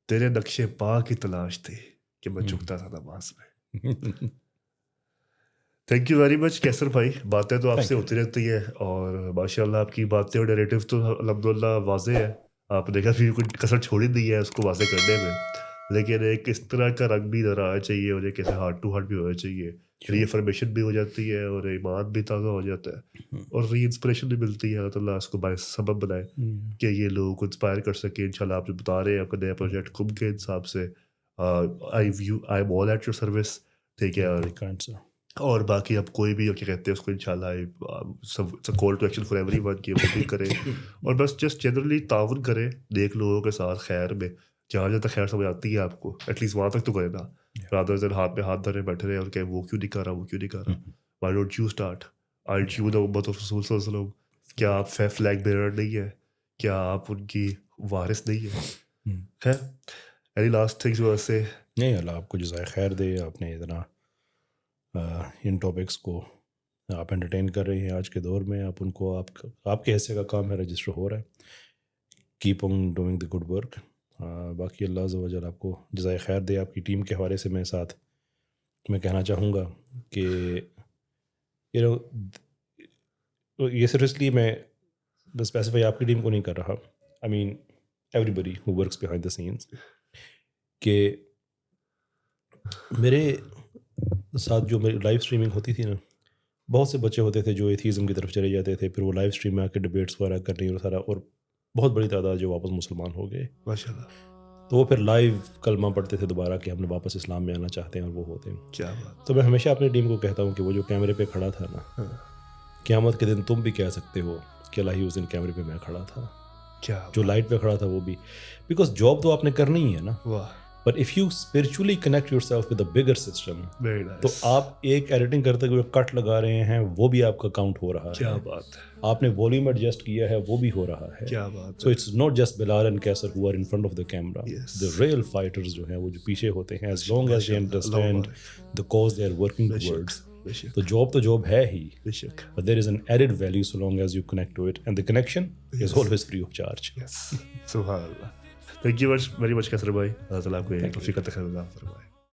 تیرے نقش پا کی تلاش تھی کہ میں جھکتا تھا نماز میں. تھینک یو ویری مچ کیسر بھائی. باتیں تو آپ سے ہوتی رہتی ہے اور ماشاء اللہ آپ کی باتیں اور نیریٹو تو الحمدللہ واضح ہے. آپ نے دیکھا پھر کوئی کسر چھوڑ ہی دی ہے اس کو واضح کرنے میں, لیکن ایک اس طرح کا رنگ بھی نظر آنا چاہیے اور ایک ایسے ہارٹ ٹو ہارٹ بھی ہونا چاہیے. ری انفارمیشن بھی ہو جاتی ہے اور ایمان بھی تازہ ہو جاتا ہے اور ری انسپریشن بھی ملتی ہے. اللہ تعالیٰ اس کو باعث سبب بنائے کہ یہ لوگوں کو انسپائر کر سکے. انشاءاللہ آپ جو بتا رہے ہیں آپ کا نیا پروجیکٹ کم کے حساب سے I am all at your service. ٹھیک ہے. اور باقی اب کوئی بھی کیا کہتے ہیں اس کو انشاءاللہ call to action for everyone کی وہ بھی کرے اور بس جسٹ جنرلی تعاون کرے دیکھ لوگوں کے ساتھ خیر میں, جہاں تک خیر سمجھ آتی ہے آپ کو ایٹ لیسٹ وہاں تک تو کرے نا. رادر دین ہاتھ میں ہاتھ دھرے بیٹھے رہے اور کہ وہ کیوں نہیں کر رہا, وہ کیوں نہیں کر رہا. Why don't you start, aren't you the امت آف رسول صلی اللہ علیہ وسلم. کیا آپ فلیگ بیرر نہیں ہے, کیا آپ ان کی وارث نہیں ہے؟ خیر اینی لاسٹ تھنگس یو سے. نہیں, اللہ آپ کو جزائے خیر دے. آپ نے اتنا ان ٹاپکس کو آپ انٹرٹین کر رہے ہیں آج کے دور میں. آپ ان کو آپ کے حصے کا کام ہے رجسٹر ہو رہا ہے. Keep on doing the good work. باقی اللہ عز و جل آپ کو جزائے خیر دے. آپ کی ٹیم کے حوالے سے میں کہنا چاہوں گا کہ یہ صرف اس لیے میں اسپیسیفائی آپ کی ٹیم کو نہیں کر رہا, I mean everybody who works behind the scenes, کہ میرے ساتھ جو میری لائیو اسٹریمنگ ہوتی تھی نا, بہت سے بچے ہوتے تھے جو ایتھیزم کی طرف چلے جاتے تھے, پھر وہ لائیو اسٹریم میں آ کے ڈبیٹس وغیرہ کر رہی اور سارا, اور بہت بڑی تعداد جو واپس مسلمان ہو گئے ماشاء اللہ. تو وہ پھر لائیو کلمہ پڑھتے تھے دوبارہ کہ ہم نے واپس اسلام میں آنا چاہتے ہیں, اور وہ ہوتے ہیں. کیا بات. تو میں ہمیشہ اپنی ٹیم کو کہتا ہوں کہ وہ جو کیمرے پہ کھڑا تھا نا, قیامت کے دن تم بھی کہہ سکتے ہو کہ اللہ ہی اس دن کیمرے پہ میں کھڑا تھا, جو لائٹ پہ کھڑا تھا وہ بھی, بیکاز جاب تو آپ نے کرنی ہی ہے نا. But if you spiritually connect your self with a bigger system, تو آپ ایک ایڈیٹنگ کرتے ہوئے کٹ لگا رہے ہیں, وہ بھی آپ کا کاؤنٹ ہو رہا ہے. کیا بات ہے. آپ نے والیوم ایڈجسٹ کیا ہے, وہ بھی ہو رہا ہے. کیا بات. So it's not just Bilal and Qaiser who are in front of the camera. The real fighters جو ہیں وہ جو پیچھے ہوتے ہیں, as long as they understand the cause they are working towards. تو جاب ہے ہی, but there is an added value so long as you connect to it, and the connection is always free of charge. Yes. Subhanallah. Thank you very much, Kasar bhai. Allah Taala aapko tawfiq ata khair فرمائے.